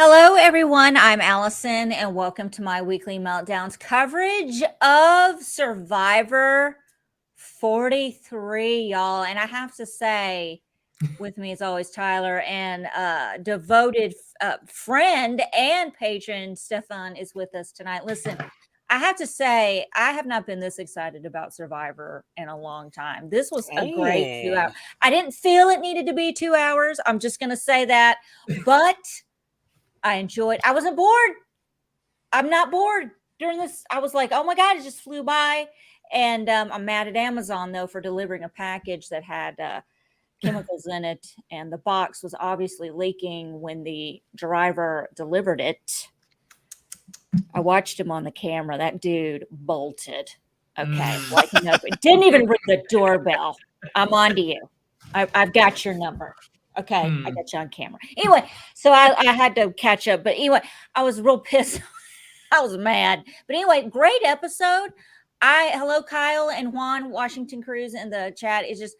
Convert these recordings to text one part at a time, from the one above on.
Hello, everyone. I'm Allison, and welcome to my weekly meltdowns coverage of Survivor 43, y'all. And I have to say, with me as always, Tyler, and devoted friend and patron Stefan is with us tonight. Listen, I have to say, I have not been this excited about Survivor in a long time. This was a great 2 hours. I didn't feel it needed to be 2 hours. I'm just going to say that, but I enjoyed. I wasn't bored. I'm not bored during this. I was like, oh my God, it just flew by. And I'm mad at Amazon, though, for delivering a package that had chemicals in it. And the box was obviously leaking when the driver delivered it. I watched him on the camera. That dude bolted. Okay. Like, no, didn't even ring the doorbell. I'm on to you. I've got your number. Okay, I got you on camera. Anyway, so I had to catch up. But anyway, I was real pissed. I was mad. But anyway, great episode. Hello, Kyle and Juan Washington Cruz in the chat. It's just,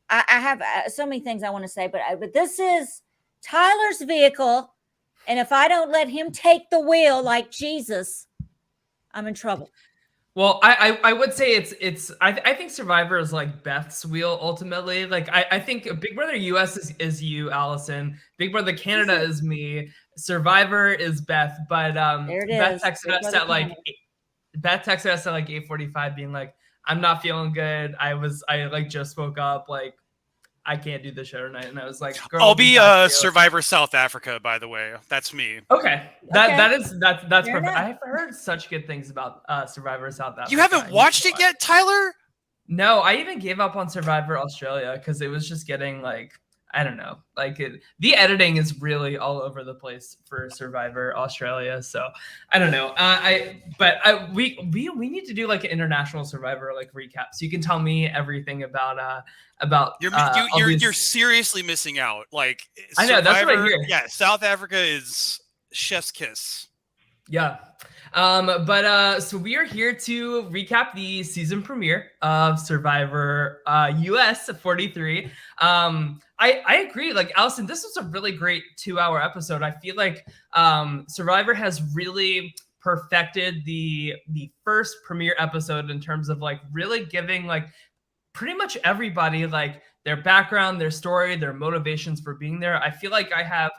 I have so many things I want to say, but this is Tyler's vehicle. And if I don't let him take the wheel like Jesus, I'm in trouble. Well, I would say I think Survivor is like Beth's wheel ultimately. Like I think Big Brother US is you, Allison. Big Brother Canada is me. Survivor is Beth. But Beth texted us at like 8:45, being like, "I'm not feeling good. I like just woke up. Like I can't do the show tonight." And I was like, "Girl, I'll be Survivor South Africa, by the way. That's me." Okay. That's perfect. I've heard such good things about Survivor South Africa. You haven't watched it yet, Tyler? No, I even gave up on Survivor Australia because it was just getting like, I don't know, like the editing is really all over the place for Survivor Australia. So I don't know. We need to do like an international Survivor like recap, so you can tell me everything about you're seriously missing out. Like I know, that's what I hear. Yeah, South Africa is chef's kiss. Yeah. So we are here to recap the season premiere of Survivor US 43. I agree. Like, Allison, this was a really great 2-hour episode. I feel like Survivor has really perfected the first premiere episode in terms of like really giving like pretty much everybody like their background, their story, their motivations for being there. I feel like I have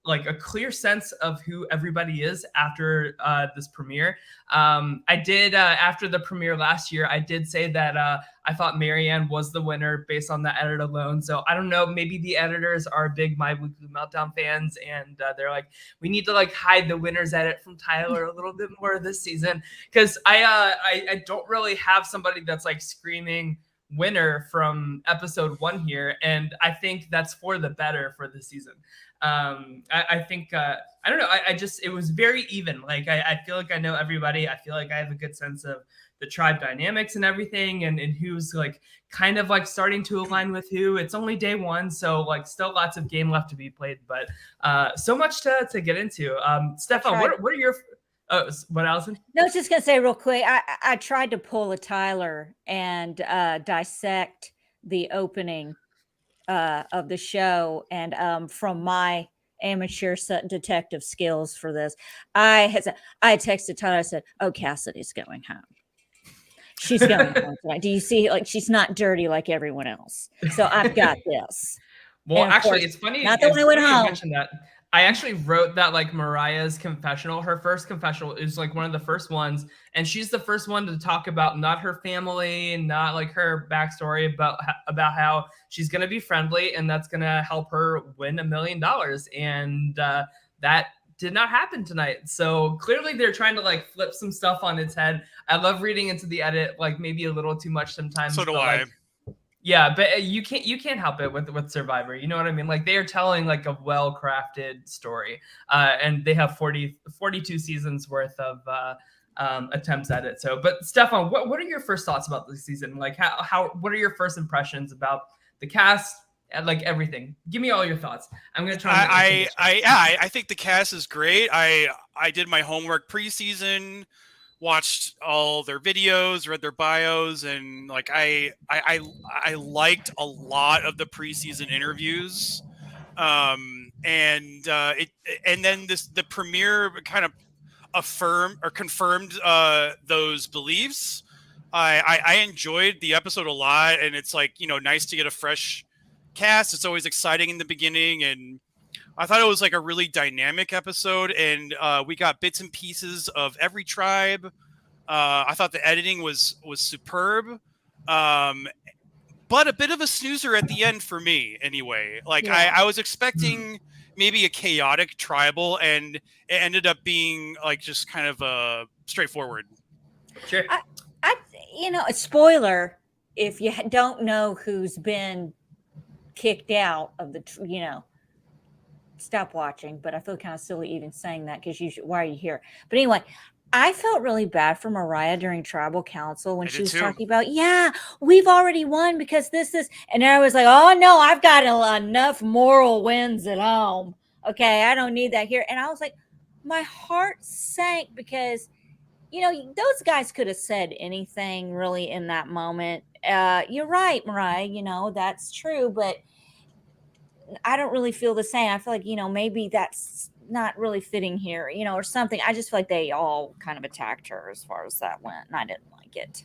like a clear sense of who everybody is after this premiere. I did after the premiere last year, I did say that I thought Marianne was the winner based on the edit alone. So I don't know, maybe the editors are big My Weekly Meltdown fans, and they're like, we need to like hide the winner's edit from Tyler a little bit more this season, because I don't really have somebody that's like screaming winner from episode 1 here, and I think that's for the better for the season. I think I don't know. It was very even. Like I feel like I know everybody. I feel like I have a good sense of the tribe dynamics and everything, and who's like kind of like starting to align with who. It's only day 1, so like still lots of game left to be played, but so much to get into. Stefan, what are your what, Allison? No, I was just gonna say real quick. I tried to pull a Tyler and dissect the opening of the show, and from my amateur detective skills for this, I texted Tyler. I said, "Oh, Cassidy's going home. She's going home tonight. Do you see? Like, she's not dirty like everyone else. So I've got this." Well, actually, it's funny. Not that I went home. Mentioned that. I actually wrote that like Mariah's confessional, her first confessional is like one of the first ones. And she's the first one to talk about not her family, not like her backstory, but about how she's going to be friendly and that's going to help her win $1 million. And that did not happen tonight. So clearly they're trying to like flip some stuff on its head. I love reading into the edit, like maybe a little too much sometimes. So do I. Like, yeah, but you can't help it with Survivor. You know what I mean? Like they are telling like a well-crafted story, and they have 42 seasons worth of attempts at it. So, but Stefan, what are your first thoughts about this season? Like what are your first impressions about the cast and like everything? Give me all your thoughts. I'm gonna try. I think the cast is great. I did my homework preseason, watched all their videos, read their bios, and like I liked a lot of the preseason interviews. and then the premiere kind of affirmed or confirmed those beliefs. I enjoyed the episode a lot, and it's like, nice to get a fresh cast. It's always exciting in the beginning, and I thought it was like a really dynamic episode, and we got bits and pieces of every tribe. I thought the editing was superb, but a bit of a snoozer at the end for me anyway. Like I was expecting maybe a chaotic tribal, and it ended up being like just kind of straightforward. Sure. A spoiler, if you don't know who's been kicked out of the, stop watching. But I feel kind of silly even saying that because why are you here? But anyway, I felt really bad for Mariah during tribal council when she was talking about, we've already won because this, and I was like, oh no, I've got enough moral wins at home. Okay, I don't need that here. And I was like, my heart sank because, those guys could have said anything really in that moment. You're right, Mariah, that's true, but I don't really feel the same. I feel like, maybe that's not really fitting here, or something. I just feel like they all kind of attacked her as far as that went, and I didn't like it.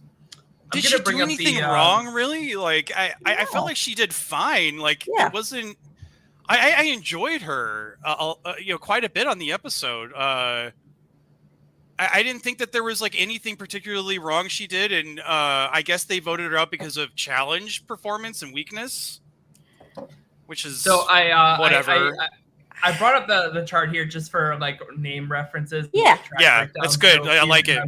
Did she do anything wrong, really? Like, I felt like she did fine. Like, it wasn't... I enjoyed her, quite a bit on the episode. I didn't think that there was, like, anything particularly wrong she did, and I guess they voted her out because of challenge performance and weakness, which is whatever. I brought up the chart here just for like name references. Yeah, that's good. So I like it.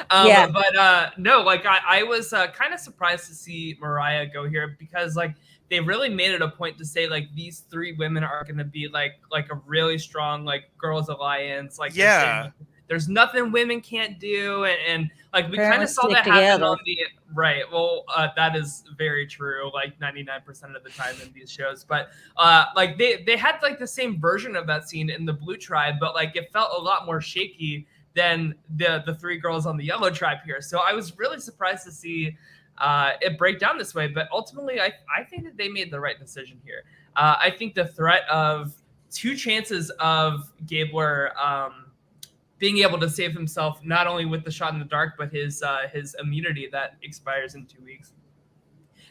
But no, like I was kind of surprised to see Mariah go here because like they really made it a point to say like these three women are going to be like a really strong like girls alliance. Like there's nothing women can't do, and like we kind of saw that happen on the right. Well, that is very true. Like 99% of the time in these shows, but like they had like the same version of that scene in the Blue Tribe, but like it felt a lot more shaky than the three girls on the Yellow Tribe here. So I was really surprised to see it break down this way. But ultimately, I think that they made the right decision here. I think the threat of two chances of Gabler being able to save himself, not only with the shot in the dark, but his immunity that expires in 2 weeks.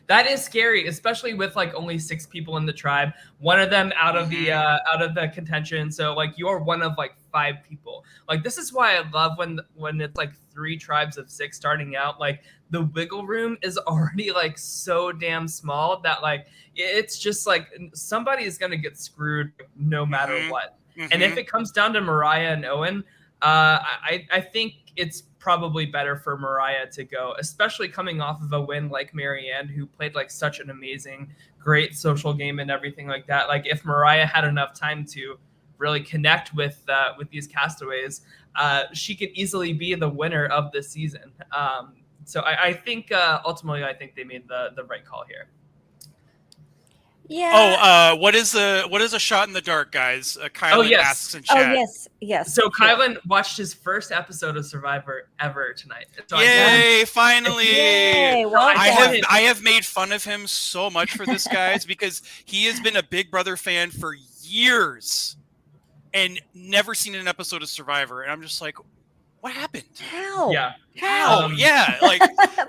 That is scary, especially with like only 6 people in the tribe. One of them out of the contention. So like you're one of like 5 people. Like this is why I love when it's like 3 tribes of 6 starting out. Like the wiggle room is already like so damn small that like it's just like somebody is gonna get screwed no matter what. And if it comes down to Mariah and Owen, I think it's probably better for Mariah to go, especially coming off of a win like Marianne, who played like such an amazing, great social game and everything like that. Like if Mariah had enough time to really connect with these castaways, she could easily be the winner of the season. So I think ultimately, I think they made the right call here. Yeah. What is a shot in the dark, guys? Kylan asks in chat. Oh yes. So Kylan watched his first episode of Survivor ever tonight. So Yay! Finally! Yay! Well I have made fun of him so much for this, guys, because he has been a Big Brother fan for years and never seen an episode of Survivor, and I'm just like, what happened? How? Yeah. How? Like,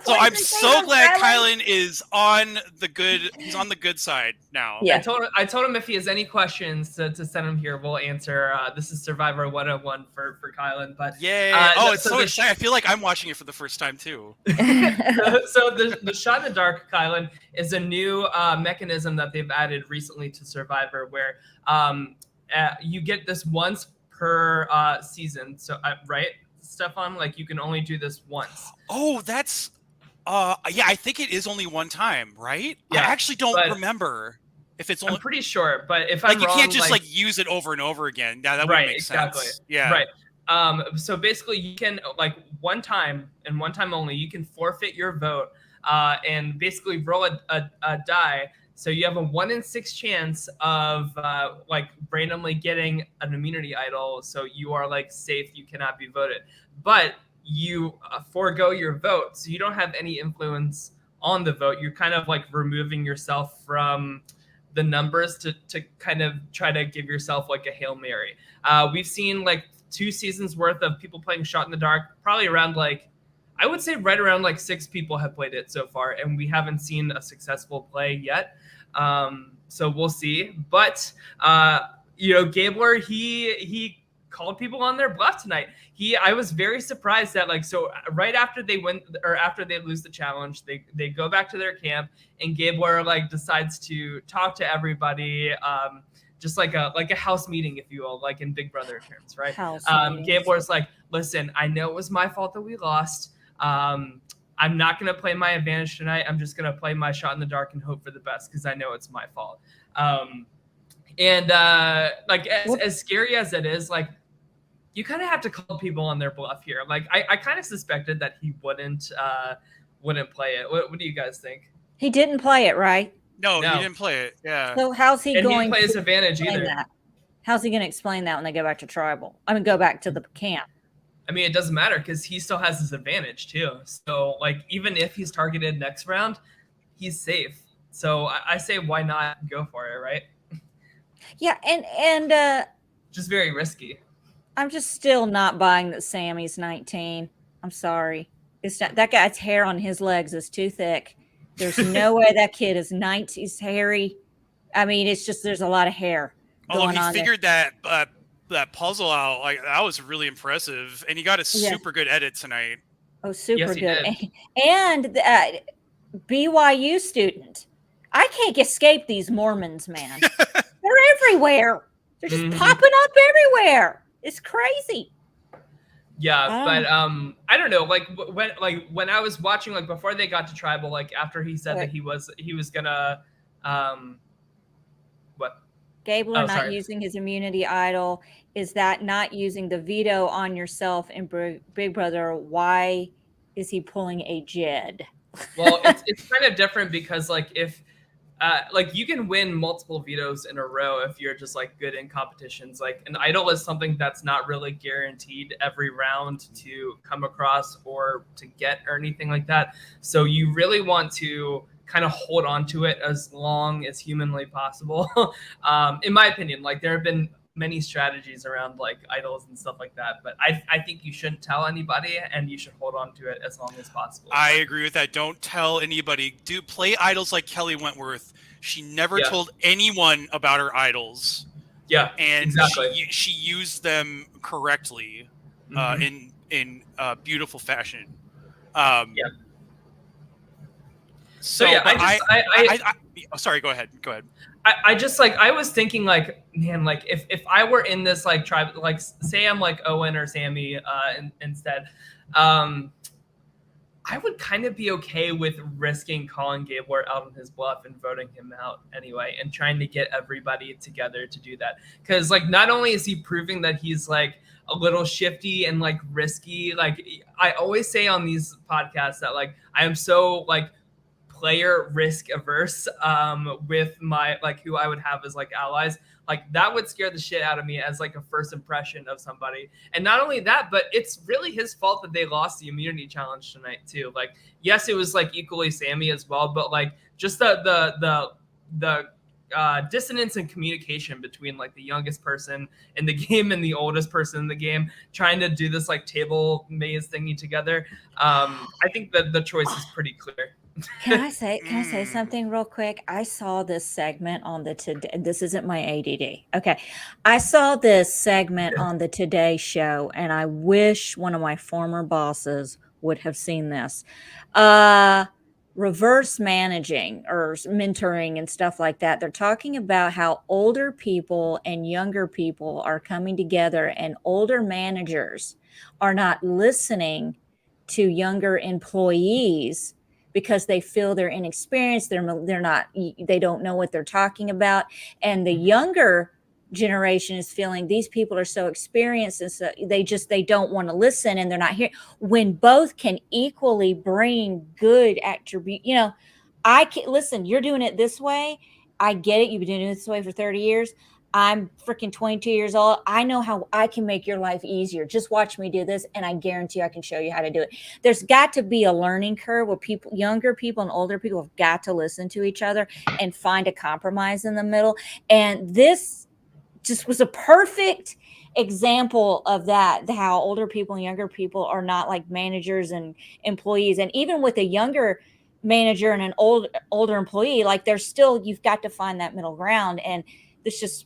so I'm so glad Kylan is on the good. He's on the good side now. Yeah. I told him if he has any questions to send him here, we'll answer. This is Survivor 101 for Kylan. But yay! It's so exciting. I feel like I'm watching it for the first time too. So the shot in the dark, Kylan, is a new mechanism that they've added recently to Survivor, where you get this once per season. So right. Stefan, like you can only do this once. Oh, that's I think it is only one time, right? Yeah, I actually don't remember if it's only. I'm pretty sure, but if I'm wrong, you can't just like use it over and over again. Yeah, that wouldn't make sense. Yeah. Right. So basically you can like one time and one time only, you can forfeit your vote and basically roll a die. So you have a 1 in 6 chance of like randomly getting an immunity idol. So you are like safe. You cannot be voted, but you forego your vote. So you don't have any influence on the vote. You're kind of like removing yourself from the numbers to kind of try to give yourself like a Hail Mary. We've seen like 2 seasons worth of people playing Shot in the Dark, probably around like, I would say right around like 6 people have played it so far, and we haven't seen a successful play yet. So we'll see. But Gabler, he called people on their bluff tonight. I was very surprised that so right after they win or after they lose the challenge, they go back to their camp, and Gabler decides to talk to everybody, just like a house meeting, if you will, like in Big Brother terms, right? Gabler's like, listen, I know it was my fault that we lost. I'm not going to play my advantage tonight. I'm just going to play my Shot in the Dark and hope for the best because I know it's my fault. As scary as it is, you kind of have to call people on their bluff here. I kind of suspected that he wouldn't play it. What do you guys think? He didn't play it, right? No, he didn't play it. Yeah. So how's he going to play his advantage either? That? How's he going to explain that when they go back to tribal? Go back to the camp. It doesn't matter because he still has his advantage too. So even if he's targeted next round, he's safe. So I say, why not go for it, right? Yeah, and just very risky. I'm just still not buying that Sammy's 19. I'm sorry. It's not, that guy's hair on his legs is too thick. There's no way that kid is 19. He's hairy. It's just there's a lot of hair. Although he figured that puzzle out, that was really impressive, and he got a super good edit tonight. Oh, super good. And BYU student. I can't escape these Mormons, man. They're everywhere. They're just popping up everywhere. It's crazy. Yeah, but I don't know. When I was watching, before they got to tribal, after he said that he was gonna, what? Gabler not using his immunity idol, is that not using the veto on yourself in Big Brother? Why is he pulling a Jed? Well, it's kind of different because if you can win multiple vetoes in a row if you're just good in competitions. An idol is something that's not really guaranteed every round to come across or to get or anything like that. So you really want to kind of hold on to it as long as humanly possible. In my opinion, there have been many strategies around idols and stuff like that, but I think you shouldn't tell anybody and you should hold on to it as long as possible. I agree with that. Don't tell anybody. Do play idols like Kelly Wentworth. She never told anyone about her idols. Yeah, and exactly. She used them correctly in beautiful fashion. So yeah, sorry, go ahead. I just I was thinking man, if I were in this tribe, say I'm Owen or Sammy instead, I would kind of be okay with risking calling Gabler out on his bluff and voting him out anyway, and trying to get everybody together to do that. Because not only is he proving that he's a little shifty and risky, I always say on these podcasts that I am so player risk averse with my who I would have as allies. That would scare the shit out of me as a first impression of somebody. And not only that, but it's really his fault that they lost the immunity challenge tonight too. Yes, it was equally Sammy as well, but just the dissonance in communication between the youngest person in the game and the oldest person in the game, trying to do this table maze thingy together. I think that the choice is pretty clear. Can I say something real quick? I saw this segment on the Today. This isn't my ADD. Okay. I saw this segment on the Today Show, and I wish one of my former bosses would have seen this. Reverse managing or mentoring and stuff like that. They're talking about how older people and younger people are coming together, and older managers are not listening to younger employees because they feel they're inexperienced. They don't know what they're talking about. And the younger generation is feeling these people are so experienced, and so they don't want to listen, and they're not here when both can equally bring good attribute. I can listen, you're doing it this way. I get it. You've been doing it this way for 30 years. I'm freaking 22 years old. I know how I can make your life easier. Just watch me do this, and I guarantee I can show you how to do it. There's got to be a learning curve where people, younger people and older people, have got to listen to each other and find a compromise in the middle. And this just was a perfect example of that, how older people and younger people are not like managers and employees. And even with a younger manager and an older employee, like there's still, you've got to find that middle ground. And this just,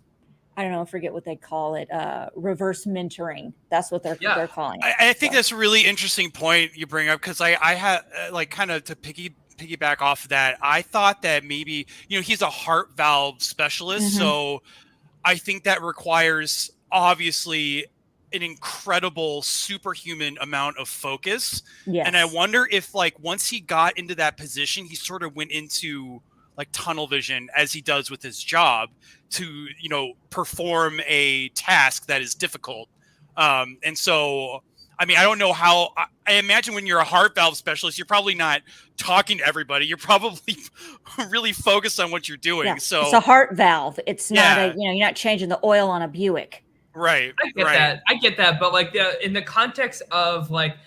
I don't know, I forget what they call it, reverse mentoring. That's what they're calling it. I think that's a really interesting point you bring up, because I had like kind of to piggyback off of that. I thought that maybe, he's a heart valve specialist, so I think that requires obviously an incredible superhuman amount of focus. Yes. And I wonder if like once he got into that position, he sort of went into like tunnel vision, as he does with his job, to perform a task that is difficult. And so I mean, I don't know how. I imagine when you're a heart valve specialist, you're probably not talking to everybody. You're probably really focused on what you're doing. Yeah. So it's a heart valve. It's not you're not changing the oil on a Buick. Right. I get that. But like in the context of like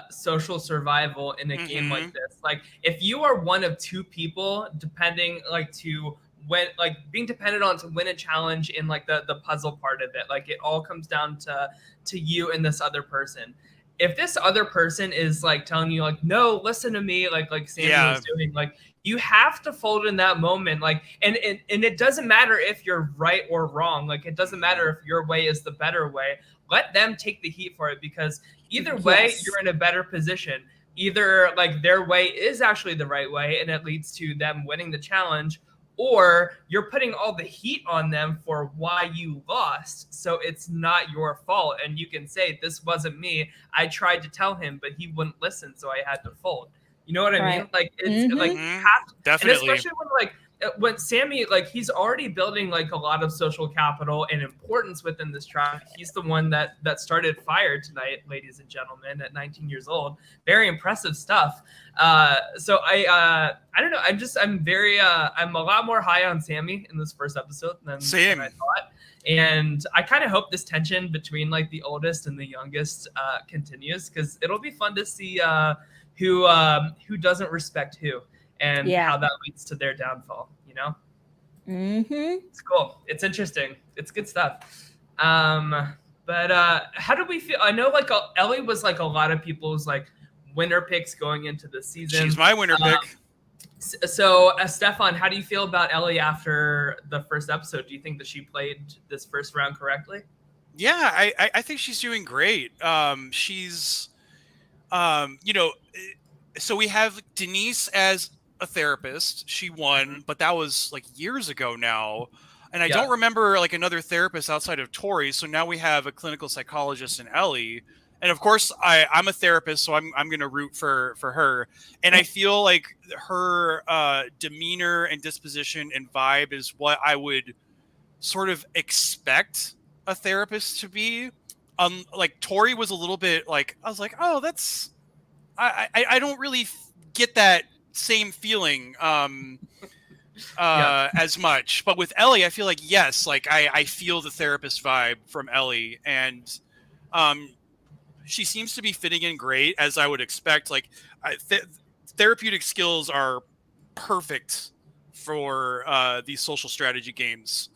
social survival in a game like this, like if you are one of two people depending like to when like being dependent on to win a challenge in like the puzzle part of it, like it all comes down to you and this other person. If this other person is like telling you like, no, listen to me, like Sammy was doing, like you have to fold in that moment. Like, and it doesn't matter if you're right or wrong. Like, it doesn't matter if your way is the better way. Let them take the heat for it, because either way, you're in a better position. Either like their way is actually the right way and it leads to them winning the challenge, or you're putting all the heat on them for why you lost. So it's not your fault. And you can say, this wasn't me. I tried to tell him, but he wouldn't listen. So I had to fold. You know what I mean? Like, it's like, you have to, definitely. And especially when Sammy, like he's already building like a lot of social capital and importance within this tribe. He's the one that started Fire tonight, ladies and gentlemen, at 19 years old. Very impressive stuff. So I don't know. I'm a lot more high on Sammy in this first episode than I thought. And I kind of hope this tension between like the oldest and the youngest continues, because it'll be fun to see who doesn't respect who. And how that leads to their downfall, It's cool. It's interesting. It's good stuff. But how do we feel? I know like Ellie was like a lot of people's like winner picks going into the season. She's my winner pick. So Stefan, how do you feel about Ellie after the first episode? Do you think that she played this first round correctly? Yeah, I think she's doing great. She's, so we have Denise as a therapist. She won, but that was like years ago now. And I don't remember like another therapist outside of Tori. So now we have a clinical psychologist in Ellie. And of course I'm a therapist, so I'm going to root for her. And I feel like her demeanor and disposition and vibe is what I would sort of expect a therapist to be. Like Tori was a little bit like, I was like, oh, that's, I don't really get that same feeling as much. But with Ellie, I feel like, yes, like I feel the therapist vibe from Ellie, and she seems to be fitting in great, as I would expect. Like therapeutic skills are perfect for these social strategy games.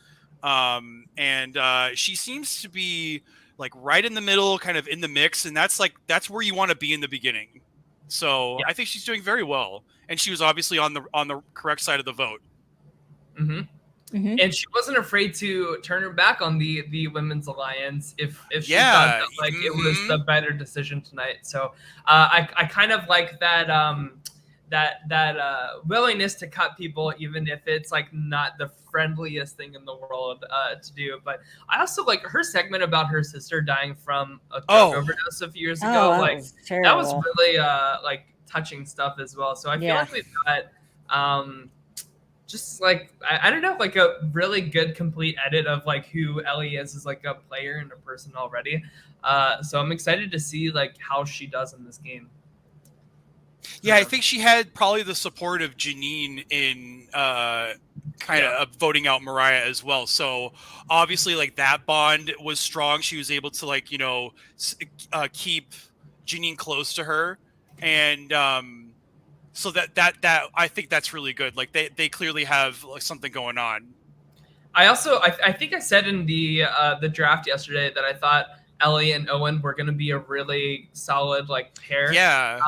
And she seems to be like right in the middle, kind of in the mix. And that's where you want to be in the beginning. So I think she's doing very well. And she was obviously on the correct side of the vote. And she wasn't afraid to turn her back on the Women's Alliance if she thought that, like it was the better decision tonight. So I kind of like that willingness to cut people, even if it's like not the friendliest thing in the world to do. But I also like her segment about her sister dying from a drug overdose a few years ago. Like that was really like touching stuff as well. So I feel like we've got just like I don't know, like a really good complete edit of like who Ellie is as like a player and a person already. So I'm excited to see like how she does in this game. Yeah, I think she had probably the support of Janine in kind of voting out Mariah as well. So obviously, like, that bond was strong. She was able to, like, keep Janine close to her, and so that I think that's really good. Like, they clearly have, like, something going on. I think I said in the draft yesterday that I thought Ellie and Owen were going to be a really solid, like, pair. Yeah.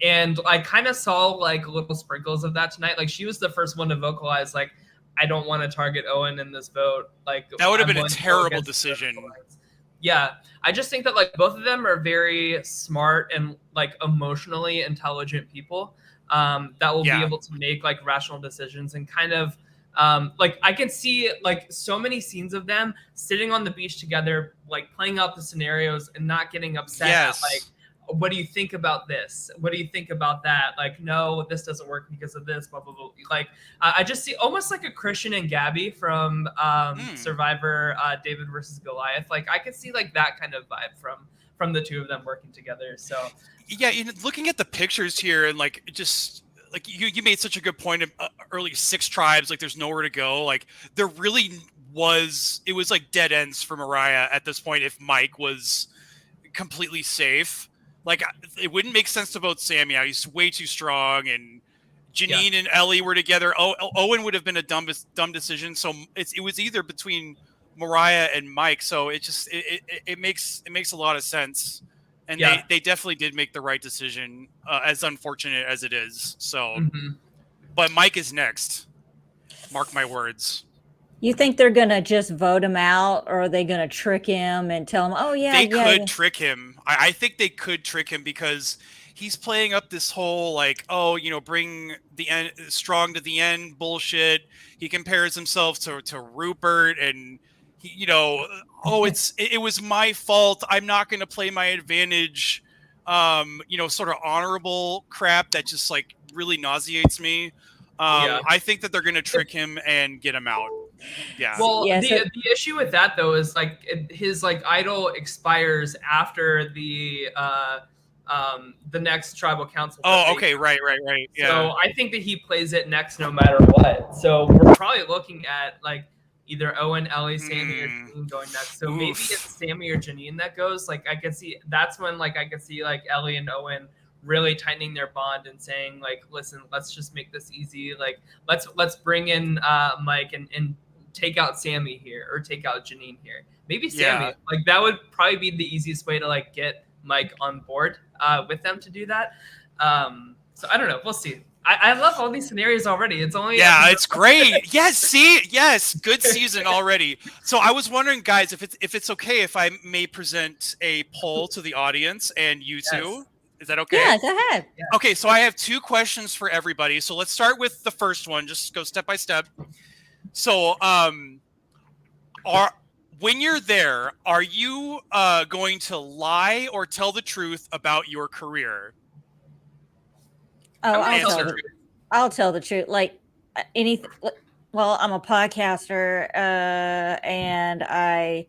And I kind of saw, like, little sprinkles of that tonight. Like, she was the first one to vocalize, like, I don't want to target Owen in this vote. Like, that would have I'm been a willing to go terrible against decision. Yeah, I just think that, like, both of them are very smart and, like, emotionally intelligent people that will be able to make, like, rational decisions and kind of like, I can see, like, so many scenes of them sitting on the beach together, like, playing out the scenarios and not getting upset at, like, what do you think about this? What do you think about that? Like, no, this doesn't work because of this, blah, blah, blah. Like, I just see almost like a Christian and Gabby from Survivor David versus Goliath. Like, I could see, like, that kind of vibe from the two of them working together. So, yeah, looking at the pictures here and, like, just... like, you made such a good point of early 6 tribes, like, there's nowhere to go. Like, there really was, it was like dead ends for Mariah at this point if Mike was completely safe. Like, it wouldn't make sense to vote Sammy out. He's way too strong, and Janine and Ellie were together. Owen would have been a dumb decision. So it was either between Mariah and Mike. So it makes a lot of sense. And they definitely did make the right decision, as unfortunate as it is. So, but Mike is next. Mark my words. You think they're going to just vote him out, or are they going to trick him and tell him, oh, yeah, they could trick him. I think they could trick him because he's playing up this whole, like, oh, bring the end strong to the end bullshit. He compares himself to Rupert and it was my fault. I'm not going to play my advantage. Sort of honorable crap that just, like, really nauseates me. I think that they're going to trick him and get him out. Yeah. Well, the issue with that, though, is, like, his, like, idol expires after the next tribal council. Oh, okay, right. Yeah. So I think that he plays it next no matter what. So we're probably looking at, like, either Owen, Ellie, Sammy, or Janine going next. So maybe it's Sammy or Janine that goes. Like, I could see that's when, like, I could see, like, Ellie and Owen really tightening their bond and saying, like, listen, let's just make this easy. Like, let's bring in Mike and take out Sammy here, or take out Janine here. Maybe Sammy. Like, that would probably be the easiest way to, like, get Mike on board with them to do that. So I don't know. We'll see. I love all these scenarios already. It's only it's great. Yes, good season already. So I was wondering, guys, if it's okay if I may present a poll to the audience and you too. Is that okay? Yeah, go ahead. Yeah. Okay, so I have 2 questions for everybody. So let's start with the first one. Just go step by step. So, when you're there, are you going to lie or tell the truth about your career? Oh, I'll tell the truth. Like, anything. Well, I'm a podcaster, and I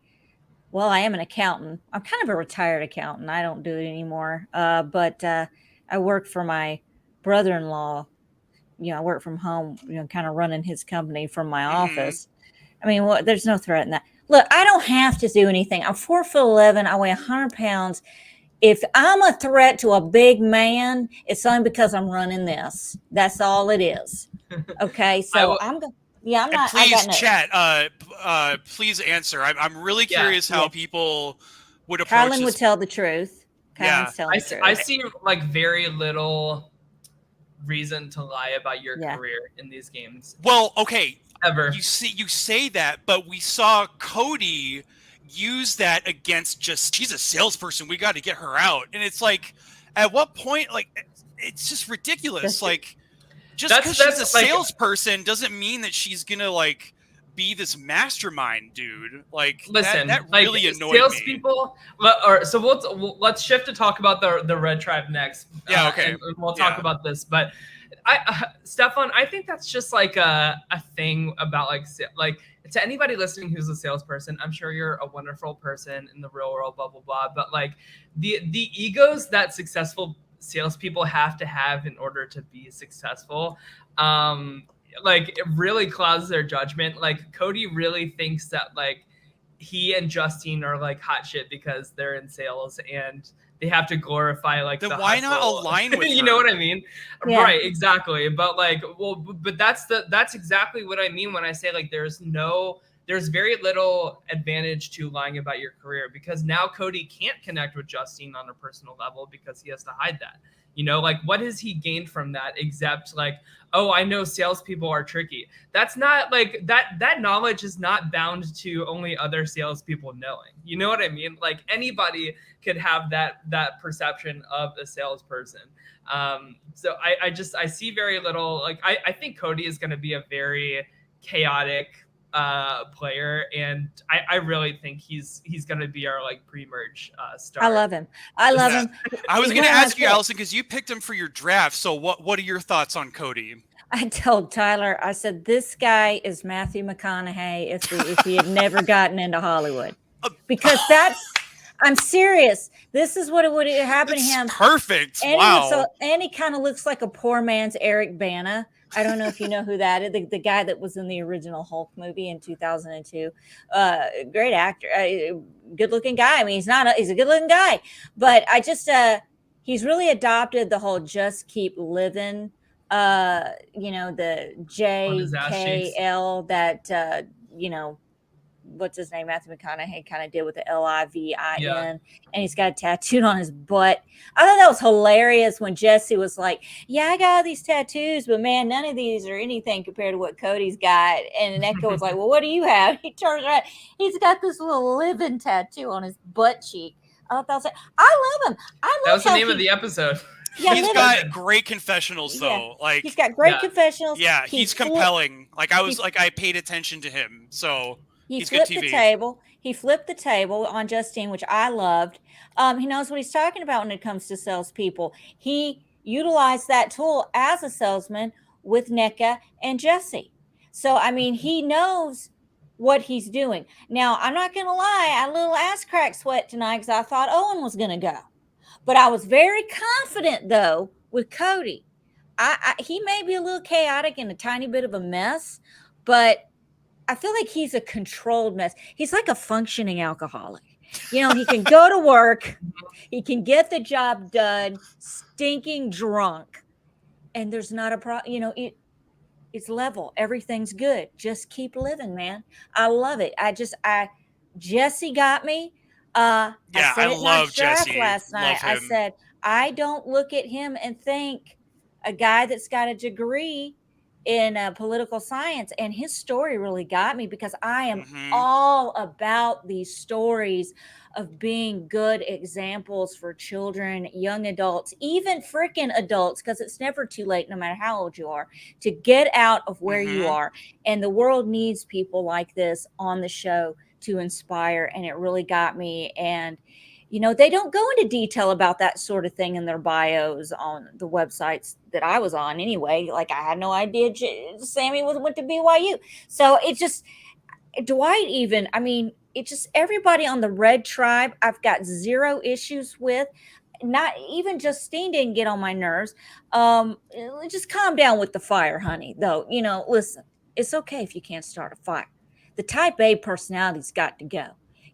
am an accountant. I'm kind of a retired accountant. I don't do it anymore. But I work for my brother-in-law. I work from home, kind of running his company from my office. I mean, there's no threat in that. Look, I don't have to do anything. I'm 4'11". I weigh 100 pounds. If I'm a threat to a big man, it's only because I'm running this. That's all it is. Okay, so I'm going. Yeah, I'm not. Please, chat. Please answer. I'm really curious how people would approach Kylan this. would tell the truth. Kylan's telling the truth. I see, like, very little reason to lie about your career in these games. Well, okay. Ever. You say that, but we saw Cody use that against she's a salesperson. We got to get her out. And it's like, at what point, like, it's just ridiculous. Like, just because she's a salesperson doesn't mean that she's going to, like, be this mastermind, dude. Like, listen, that really annoyed salespeople. So let's shift to talk about the Red Tribe next. Yeah, okay. And we'll talk about this. But Stefan, I think that's just, like, a thing about, like to anybody listening who's a salesperson, I'm sure you're a wonderful person in the real world, blah, blah, blah. But, like, the egos that successful salespeople have to have in order to be successful like it really clouds their judgment. Like Cody really thinks that like he and Justine are like hot shit because they're in sales and they have to glorify like Then the why hustle. not align with you her? know what I mean? Yeah. Right, exactly. But like, well, but that's exactly what I mean when I say like there's very little advantage to lying about your career, because now Cody can't connect with Justine on a personal level because he has to hide that. You know, like what has he gained from that except like, oh, I know salespeople are tricky. That's not like that knowledge is not bound to only other salespeople knowing. You know what I mean? Like anybody could have that perception of a salesperson. So I see very little. Like I think Cody is going to be a very chaotic player, and I really think he's going to be our like pre-merge star. I love him. I love him. I was He's going to one of my ask you, picks. Allison, because you picked him for your draft. So what are your thoughts on Cody? I told Tyler, I said, this guy is Matthew McConaughey if he had never gotten into Hollywood. Because I'm serious. This is what it would happen to him. Perfect. And Wow. he kind of looks like a poor man's Eric Bana. I don't know if you know who that is. The guy that was in the original Hulk movie in 2002. Great actor. Good looking guy. I mean, he's a good looking guy. But I just, he's really adopted the whole just keep living, the JKL that, what's his name? Matthew McConaughey kind of did with the LIVIN, and he's got a tattooed on his butt. I thought that was hilarious when Jesse was like, "Yeah, I got all these tattoos, but man, none of these are anything compared to what Cody's got." And Echo was like, "Well, what do you have?" He turns around, he's got this little living tattoo on his butt cheek. I thought that was I love him. That was the name of the episode. Yeah, he's got great confessionals though. Like he's got great confessionals. Yeah, he's compelling. Like I paid attention to him. So he's flipped good TV. the table. He flipped the table on Justine, which I loved. He knows what he's talking about when it comes to salespeople. He utilized that tool as a salesman with NECA and Jesse. So, I mean, he knows what he's doing. Now, I'm not going to lie. I had a little ass crack sweat tonight because I thought Owen was going to go. But I was very confident, though, with Cody. He may be a little chaotic and a tiny bit of a mess, but I feel like he's a controlled mess. He's like a functioning alcoholic. He can go to work. He can get the job done, stinking drunk. And there's not a problem. It's level. Everything's good. Just keep living, man. I love it. Jesse got me. I love Jesse last night. I said, I don't look at him and think a guy that's got a degree in political science, and his story really got me because I am all about these stories of being good examples for children, young adults, even freaking adults, because it's never too late, no matter how old you are, to get out of where you are. And the world needs people like this on the show to inspire, and it really got me. And they don't go into detail about that sort of thing in their bios on the websites that I was on anyway. Like, I had no idea Sammy went to BYU. So it just, Dwight even, I mean, it just, everybody on the Red Tribe, I've got zero issues with. Not even Justine didn't get on my nerves. Just calm down with the fire, honey, though. Listen, it's okay if you can't start a fire. The type A personality's got to go.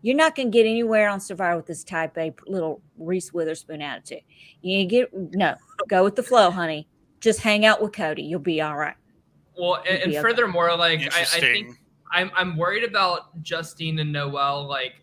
You're not going to get anywhere on Survivor with this type A little Reese Witherspoon attitude. Go with the flow, honey. Just hang out with Cody. You'll be all right. Well, and furthermore, like I think I'm worried about Justine and Noelle. Like,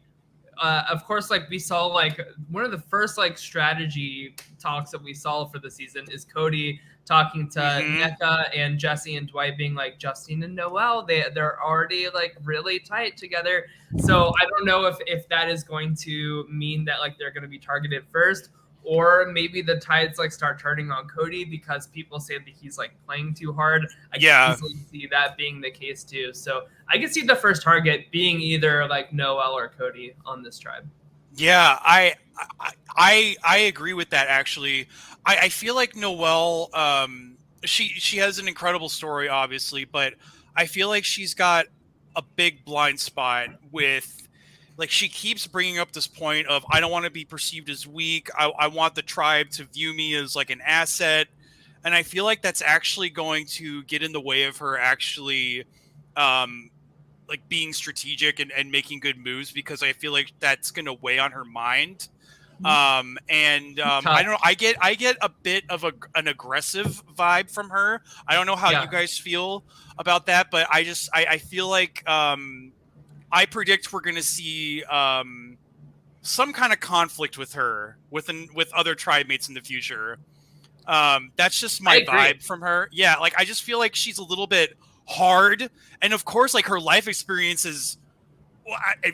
of course, like we saw, like one of the first like strategy talks that we saw for the season is Cody talking to NECA and Jesse and Dwight being like, Justine and Noelle, they're already like really tight together. So I don't know if that is going to mean that like they're going to be targeted first, or maybe the tides like start turning on Cody because people say that he's like playing too hard. I can easily see that being the case too. So I can see the first target being either like Noelle or Cody on this tribe. Yeah, I agree with that actually. I feel like Noelle, she has an incredible story, obviously, but I feel like she's got a big blind spot with, like, she keeps bringing up this point of, I don't want to be perceived as weak. I want the tribe to view me as like an asset. and I feel like that's actually going to get in the way of her actually like being strategic and making good moves, because I feel like that's going to weigh on her mind. I don't know. I get a bit of an aggressive vibe from her. I don't know how you guys feel about that, but I feel like I predict we're going to see some kind of conflict with her with other tribe mates in the future. That's just my vibe from her. Yeah, like I just feel like she's a little bit hard, and of course, like her life experience is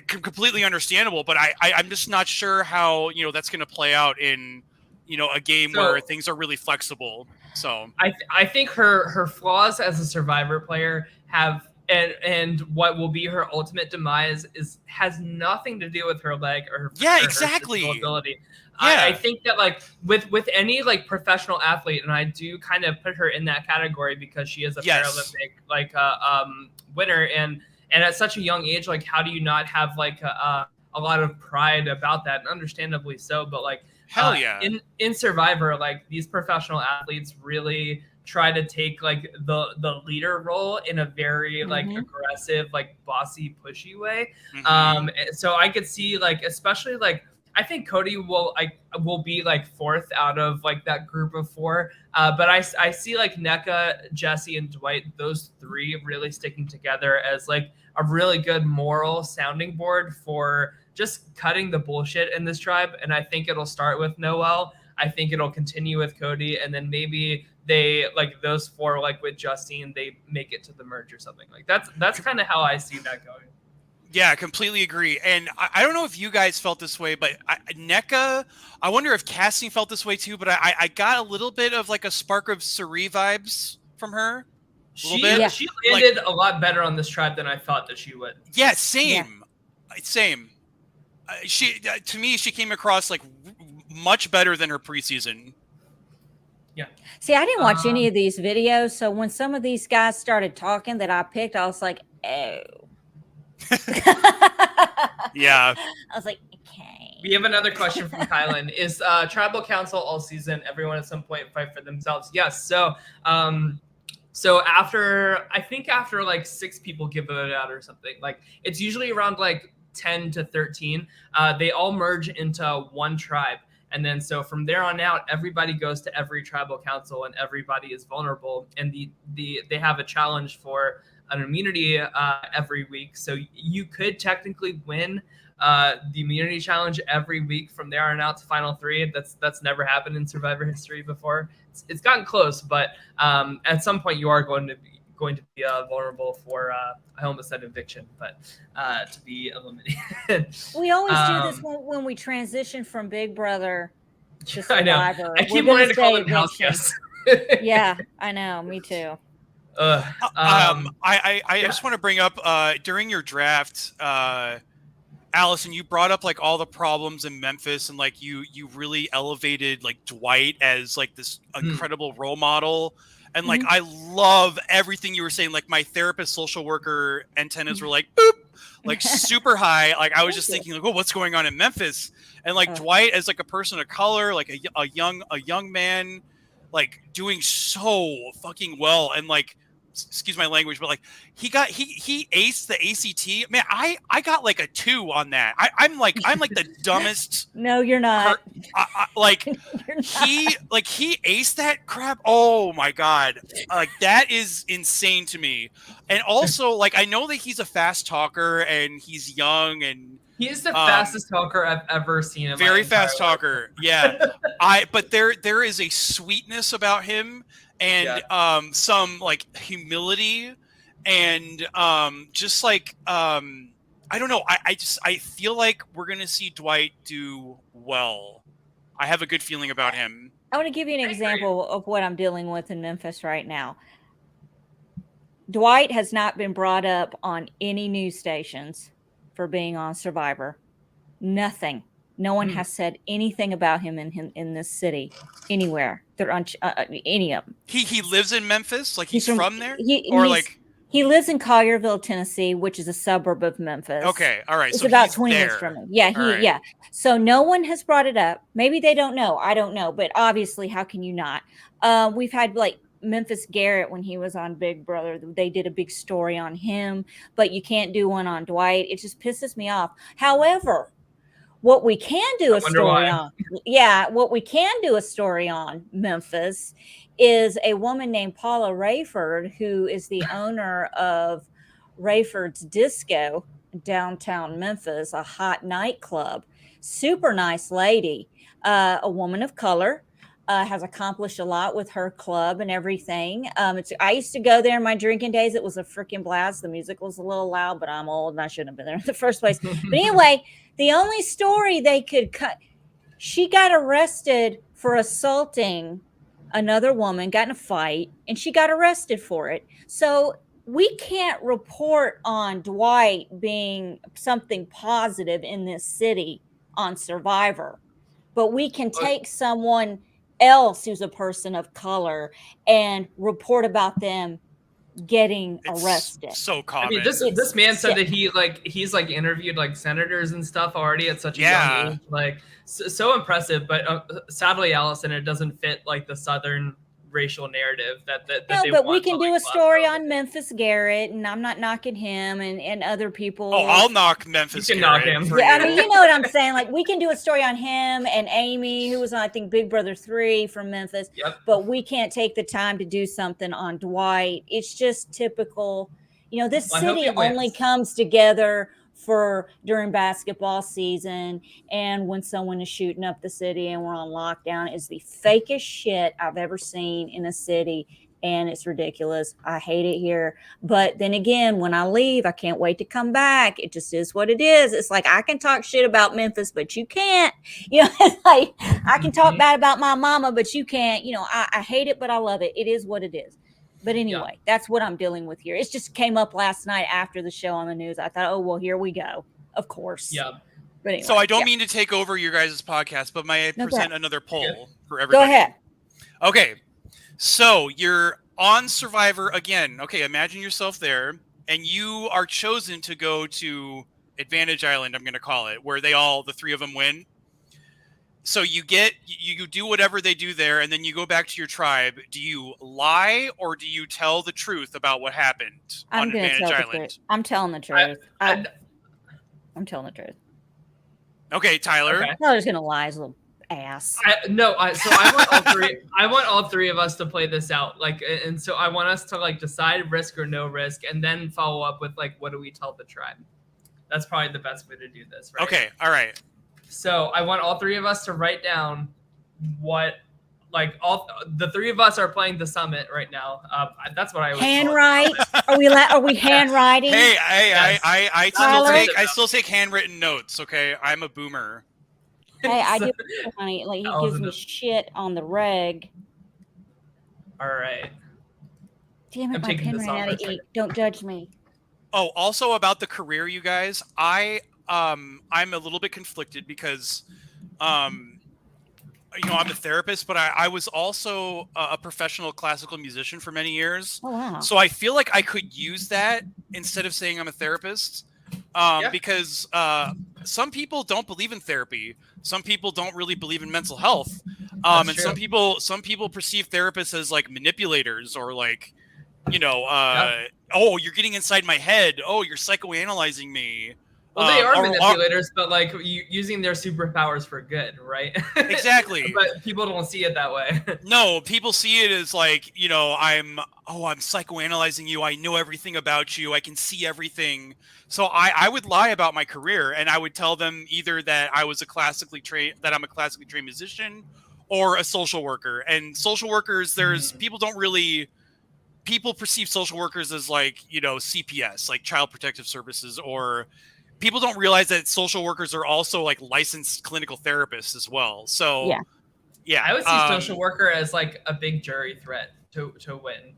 completely understandable. But I'm just not sure how that's going to play out in a game where things are really flexible. So I think her flaws as a Survivor player have. And what will be her ultimate demise has nothing to do with her leg or her exactly her ability. I think that like with any like professional athlete, and I do kind of put her in that category because she is a Paralympic winner, and at such a young age, like how do you not have like a lot of pride about that, and understandably so. But like in Survivor, like these professional athletes really try to take like the leader role in a very like aggressive, like bossy, pushy way. So I could see like, especially like, I think Cody will be like fourth out of like that group of four. But I see like NECA, Jesse, and Dwight, those three really sticking together as like a really good moral sounding board for just cutting the bullshit in this tribe. And I think it'll start with Noel. I think it'll continue with Cody, and then maybe they like those four, like with Justine, they make it to the merge or something. Like that's kind of how I see that going. Yeah, I completely agree. And I don't know if you guys felt this way, but NECA, I wonder if casting felt this way too, but I got a little bit of like a spark of Suri vibes from her. She landed a lot better on this tribe than I thought that she would. Yeah, same. She to me, she came across like much better than her preseason. Yeah. See, I didn't watch any of these videos, so when some of these guys started talking that I picked, I was like, oh. Yeah. I was like, okay. We have another question from Kylan. Is tribal council all season? Everyone at some point fight for themselves? Yes. So after like 6 people give it out or something, like it's usually around like 10 to 13. They all merge into one tribe. And then so from there on out, everybody goes to every tribal council and everybody is vulnerable. And they have a challenge for an immunity every week. So you could technically win the immunity challenge every week from there on out to final 3. That's never happened in Survivor history before. It's gotten close, but at some point you are going to be vulnerable for I almost said eviction, but to be eliminated. We always do this when we transition from Big Brother to Survivor. I know. I keep wanting to call them house guests. Yeah, I know. Me too. I just want to bring up during your draft, Allison, you brought up like all the problems in Memphis, and like you really elevated like Dwight as like this incredible role model. And like I love everything you were saying. Like my therapist, social worker antennas were like boop, like super high. Like I was just thinking like, oh, what's going on in Memphis? And like Dwight as like a person of color, like a young man, like doing so fucking well. And like, excuse my language, but like he aced the ACT. Man, I got like a 2 on that. I'm like the dumbest. No, you're not. Like he aced that crap. Oh my god, like that is insane to me. And also like I know that he's a fast talker and he's young and he's the fastest talker I've ever seen. Very fast talker. Yeah, but there is a sweetness about him. And some like humility and just like I don't know, I feel like we're gonna see Dwight do well. I have a good feeling about him. I want to give you an example of what I'm dealing with in Memphis right now. Dwight has not been brought up on any news stations for being on Survivor. Nothing. No one has said anything about him in this city anywhere. They're on any of them. He lives in Memphis, like he's from there, he He lives in Collierville, Tennessee, which is a suburb of Memphis. Okay, all right. It's So about he's 20 minutes there. from him. Yeah, All right. yeah. So no one has brought it up. Maybe they don't know. I don't know. But obviously, how can you not? We've had like Memphis Garrett when he was on Big Brother. They did a big story on him, but you can't do one on Dwight. It just pisses me off. However, what we can do a story on, what we can do a story on Memphis is a woman named Paula Rayford, who is the owner of Rayford's Disco downtown Memphis, a hot nightclub. Super nice lady, a woman of color. Has accomplished a lot with her club and everything. I used to go there in my drinking days. It was a freaking blast. The music was a little loud, but I'm old and I shouldn't have been there in the first place. But anyway, the only story they could cut, she got arrested for assaulting another woman, got in a fight, and she got arrested for it. So we can't report on Dwight being something positive in this city on Survivor, but we can take someone else who's a person of color and report about them getting arrested. So common. I mean, this man said that he's interviewed like senators and stuff already at such a young age. Like so impressive, but sadly, Allison, it doesn't fit like the Southern racial narrative that no, they but want we can do a story on Memphis Garrett, and I'm not knocking him and other people. Oh, I'll knock Memphis. You can knock him. Yeah, I mean, you know what I'm saying. Like, we can do a story on him and Amy, who was on, I think, Big Brother 3 from Memphis. Yep. But we can't take the time to do something on Dwight. It's just typical. You know, this city only comes together for during basketball season and when someone is shooting up the city and we're on lockdown. Is the fakest shit I've ever seen in a city, and it's ridiculous. I hate it here, but then again, when I leave, I can't wait to come back. It just is what it is. It's like I can talk shit about Memphis, but you can't. You know, it's like I can talk bad about my mama, but you can't. You know, I hate it, but I love it. It is what it is. But anyway, that's what I'm dealing with here. It just came up last night after the show on the news. I thought, oh, well, here we go. Of course. Yeah. But anyway, so I don't mean to take over your guys' podcast, but may I present another poll for everybody? Go ahead. Okay. So you're on Survivor again. Okay, imagine yourself there, and you are chosen to go to Advantage Island, I'm going to call it, where the three of them win. So you do whatever they do there, and then you go back to your tribe. Do you lie or do you tell the truth about what happened on Advantage Island? I'm telling the truth. I'm telling the truth. Okay, Tyler. Okay. No, just gonna lie, his little ass. I want all three. I want all three of us to play this out. Like, and so I want us to like decide risk or no risk, and then follow up with like, what do we tell the tribe? That's probably the best way to do this, right? Okay. All right. So I want all three of us to write down what, like, all the three of us are playing the summit right now. That's what I always handwrite. Are we handwriting? Hey, yes. I still take handwritten notes. Okay, I'm a boomer. Hey, I do, honey. Like, he gives me shit on the reg. All right. Damn it, my pen ran out of ink. Don't judge me. Oh, also about the career, you guys. I'm a little bit conflicted because, I'm a therapist, but I was also a professional classical musician for many years. Oh, wow. So I feel like I could use that instead of saying I'm a therapist, because some people don't believe in therapy. Some people don't really believe in mental health, and some people perceive therapists as like manipulators or like, oh, you're getting inside my head. Oh, you're psychoanalyzing me. Well, they are manipulators, but like using their superpowers for good, right? Exactly. But people don't see it that way. No, people see it as like, I'm psychoanalyzing you. I know everything about you. I can see everything. So I would lie about my career, and I would tell them either that I'm a classically trained musician or a social worker. And social workers, people perceive social workers as like, CPS, like Child Protective Services, or people don't realize that social workers are also like licensed clinical therapists as well. So yeah, I would see social worker as like a big jury threat to win.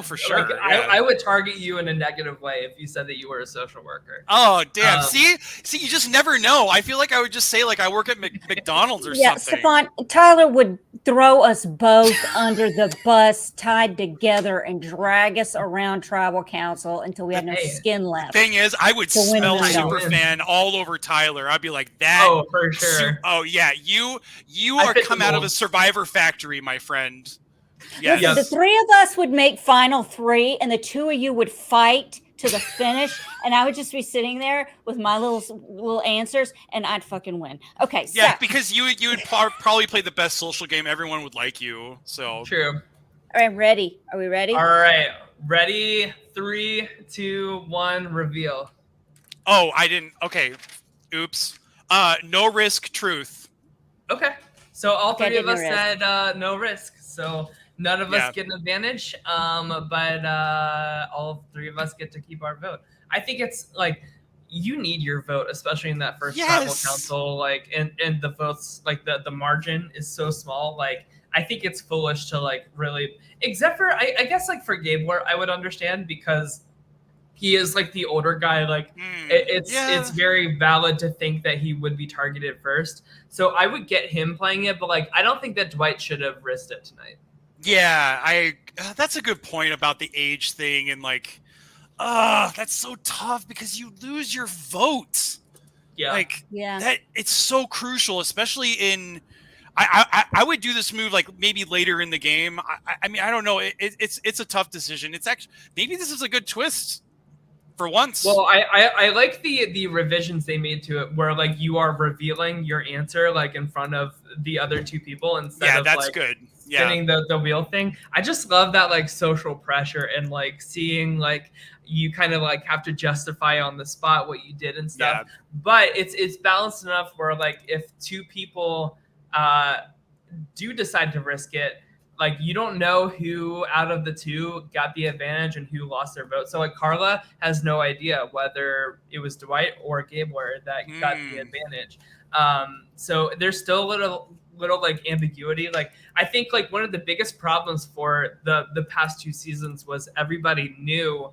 For sure. Like, yeah. I would target you in a negative way if you said that you were a social worker. Oh damn! Um, See, you just never know. I feel like I would just say like I work at McDonald's or Yeah, something. Stefan, Tyler would throw us both under the bus, tied together, and drag us around tribal council until we had no Hey, skin left. Thing is, I would To win smell the medal. Superfan all over Tyler. I'd be like, that. Oh, for sure. Oh yeah, you I are fit the come out of a mold. Survivor factory, my friend. Yes. Listen, the three of us would make final three, and the two of you would fight to the finish, and I would just be sitting there with my little answers, and I'd fucking win. Okay, Yeah, so because you would probably play the best social game. Everyone would like you. So True. all right, ready? Are we ready? All right. Ready? 3, 2, 1. Reveal. Oh, I didn't. Okay. Oops. No risk. Truth. Okay. So all Okay, I three of did us no risk. said no risk. So none of Yeah. us get an advantage. But all three of us get to keep our vote. I think it's like you need your vote, especially in that first tribal Yes. council. Like, and the votes, like the margin is so small. Like, I think it's foolish to like really, except for I guess like for Gabler, I would understand because he is like the older guy. Like it's very valid to think that he would be targeted first. So I would get him playing it, but like I don't think that Dwight should have risked it tonight. Yeah, that's a good point about the age thing and like, that's so tough because you lose your vote. Yeah. Like Yeah. that, it's so crucial, especially in. I would do this move like maybe later in the game. I mean, I don't know. It's a tough decision. It's actually maybe this is a good twist for once. Well, I like the revisions they made to it where like you are revealing your answer like in front of the other two people instead of that's like good. Yeah. spinning the wheel thing. I just love that like social pressure and like seeing like you kind of like have to justify on the spot what you did and stuff. Yeah. But it's balanced enough where like if two people do decide to risk it, like you don't know who out of the two got the advantage and who lost their vote. So like Carla has no idea whether it was Dwight or Gabler that got the advantage. So there's still a little like ambiguity. Like I think like one of the biggest problems for the past two seasons was everybody knew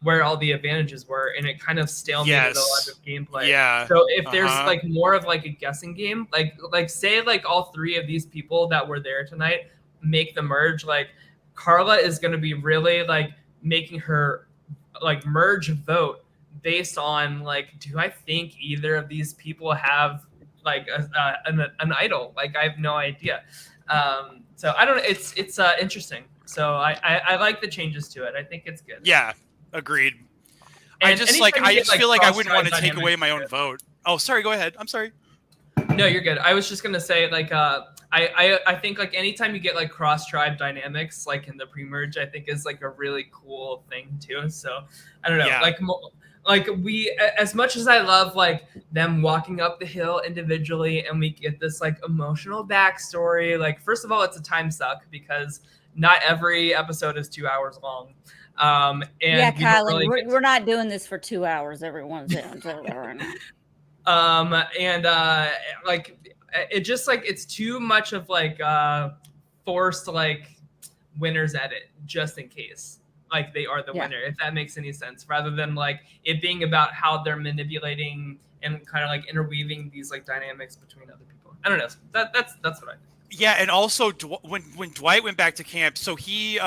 where all the advantages were, and it kind of stalemated a lot of gameplay. Yeah. So if there's like more of like a guessing game, like say like all three of these people that were there tonight make the merge, like Carla is going to be really like making her like merge vote based on like, do I think either of these people have like an idol? Like I have no idea. So I don't know. It's interesting. So I like the changes to it. I think it's good. Yeah, agreed. And I just feel like I wouldn't want to take away my own vote. Oh, sorry. Go ahead. I'm sorry. No, you're good. I was just gonna say like I think like anytime you get like cross tribe dynamics like in the pre-merge, I think is like a really cool thing too. So I don't know, like we, as much as I love like them walking up the hill individually and we get this like emotional backstory, like first of all, it's a time suck because not every episode is 2 hours long. And yeah, Kylie, we're not doing this for 2 hours. Everyone's in. Like it just like it's too much of like forced like winners edit just in case like they are the winner, if that makes any sense, rather than like it being about how they're manipulating and kind of like interweaving these like dynamics between other people. I don't know. That's what I think. Yeah, and also when Dwight went back to camp, so he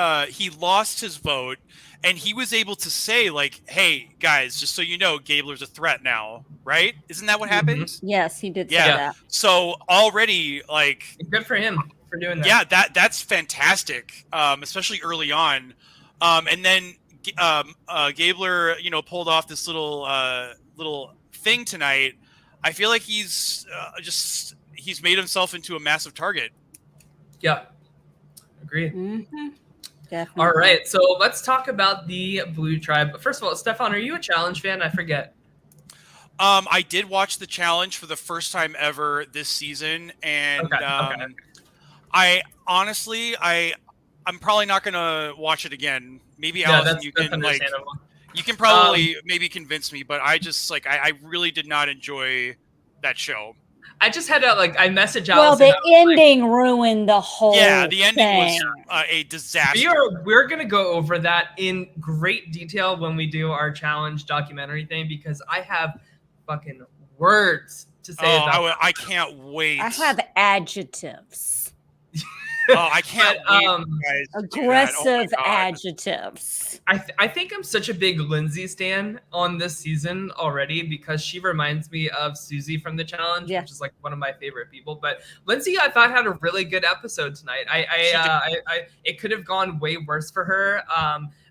lost his vote, and he was able to say like, "Hey guys, just so you know, Gabler's a threat now, right? Isn't that what happened?" Yes, he did say that. So already, like, good for him for doing that. Yeah, that's fantastic, especially early on. And then Gabler, pulled off this little thing tonight. I feel like he's made himself into a massive target. Yeah, agreed. Mm-hmm. Definitely. All right, so let's talk about the Blue Tribe. First of all, Stefan, are you a challenge fan? I forget. I did watch the challenge for the first time ever this season, and I honestly, I'm probably not gonna watch it again. Maybe Allison, you can probably maybe convince me, but I just I really did not enjoy that show. I just had to I message Well, Allison. the ending ruined the whole the ending thing. was a disaster. We're gonna go over that in great detail when we do our challenge documentary thing, because I have fucking words to say about that. I can't wait. I have adjectives. I can't wait, guys. Aggressive adjectives. I think I'm such a big Lindsay stan on this season already, because she reminds me of Susie from the challenge, which is one of my favorite people. But Lindsay, I thought, had a really good episode tonight. It could have gone way worse for her.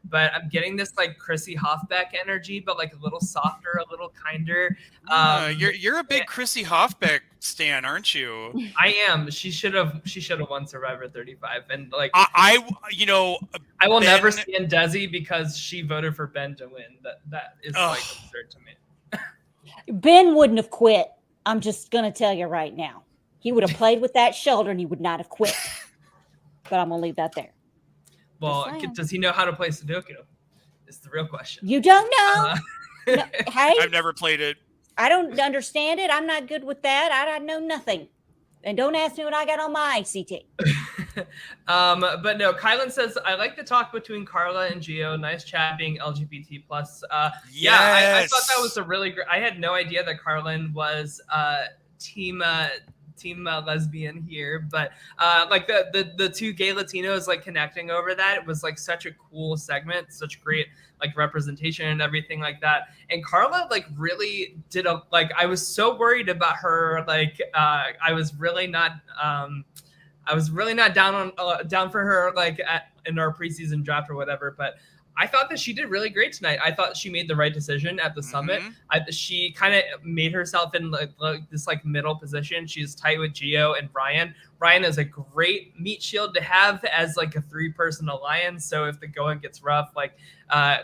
But I'm getting this Chrissy Hoffbeck energy, but a little softer, a little kinder. You're a big Chrissy Hoffbeck stan, aren't you? I am. She should have won Survivor 35, and I will never stand Desi because she voted for Ben to win. That is absurd to me. Ben wouldn't have quit. I'm just gonna tell you right now. He would have played with that shoulder and he would not have quit. But I'm gonna leave that there. Well, does he know how to play Sudoku? Is the real question. You don't know? No, hey, I've never played it. I don't understand it. I'm not good with that. I know nothing. And don't ask me what I got on my ICT. But no, Kylan says, I like the talk between Carla and Gio. Nice chat being LGBT plus. Yeah, I thought that was a really great. I had no idea that Carlin was team lesbian here, but the two gay Latinos connecting over that, it was such a cool segment, such great representation and everything like that. And Carla really did I was so worried about her. I was really not down for her in our preseason draft or whatever, but I thought that she did really great tonight. I thought she made the right decision at the summit. She kind of made herself in this middle position. She's tight with Gio and Ryan. Ryan is a great meat shield to have as a 3-person alliance. So if the going gets rough,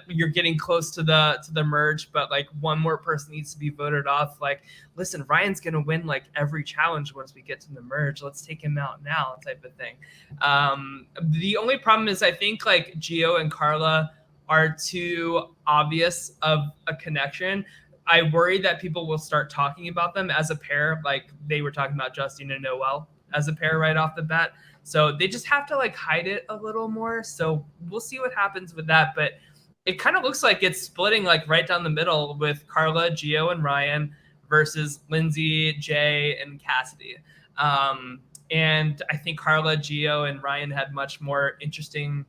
you're getting close to the merge, but one more person needs to be voted off. Listen, Ryan's gonna win every challenge once we get to the merge. Let's take him out now, type of thing. The only problem is I think Gio and Carla are too obvious of a connection. I worry that people will start talking about them as a pair, they were talking about Justine and Noelle as a pair right off the bat. So they just have to hide it a little more. So we'll see what happens with that. But it kind of looks like it's splitting right down the middle with Carla, Gio, and Ryan versus Lindsay, Jay, and Cassidy. And I think Carla, Gio, and Ryan had much more interesting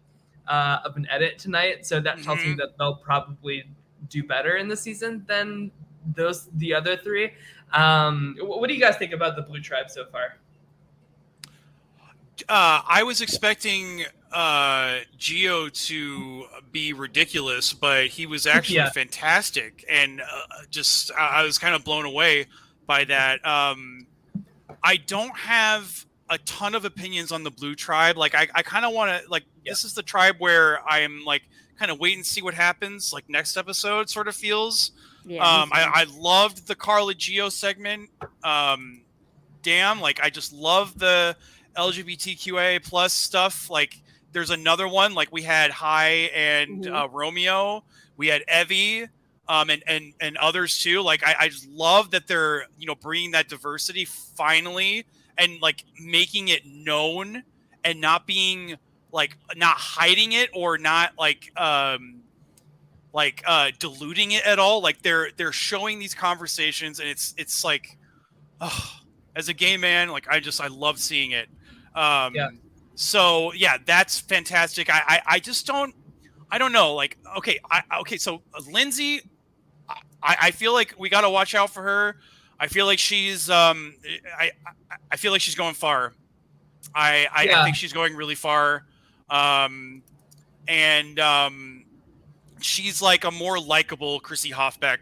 of an edit tonight. So that tells me that they'll probably do better in the season than the other three. What do you guys think about the Blue Tribe so far? I was expecting Gio to be ridiculous, but he was actually fantastic, and I was kind of blown away by that. I don't have a ton of opinions on the Blue Tribe. I kind of want to this is the tribe where I'm kind of wait and see what happens. Next episode sort of feels. Yeah, I loved the Carla Gio segment. Damn, I just love the LGBTQA plus stuff. There's another one. We had Hai and Romeo. We had Evie, and others too. I just love that they're bringing that diversity finally, and making it known, and not being not hiding it, or not diluting it at all. They're showing these conversations, and it's as a gay man, I love seeing it. So yeah, that's fantastic. I just don't know. Okay. So Lindsay, I feel like we got to watch out for her. I feel like she's, I feel like she's going far. I think she's going really far. She's a more likable Chrissy Hoffbeck.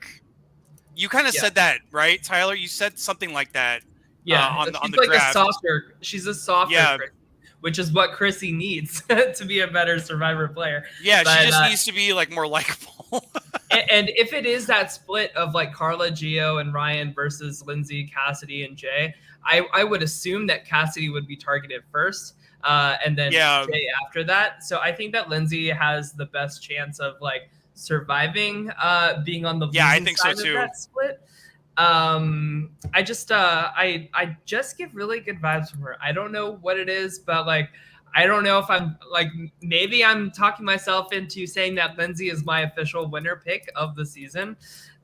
You kind of said that, right, Tyler? You said something like that. Yeah, on the draft. She's a softer, Chrissy, which is what Chrissy needs to be a better Survivor player. Yeah, but she just needs to be more likable. and if it is that split of Carla, Gio, and Ryan versus Lindsay, Cassidy, and Jay, I would assume that Cassidy would be targeted first, and then Jay after that. So I think that Lindsay has the best chance of surviving, being on the losing I think side so too. of that split. I just I just get really good vibes from her. I don't know what it is, but like I don't know if I'm like maybe I'm talking myself into saying that Lindsay is my official winner pick of the season.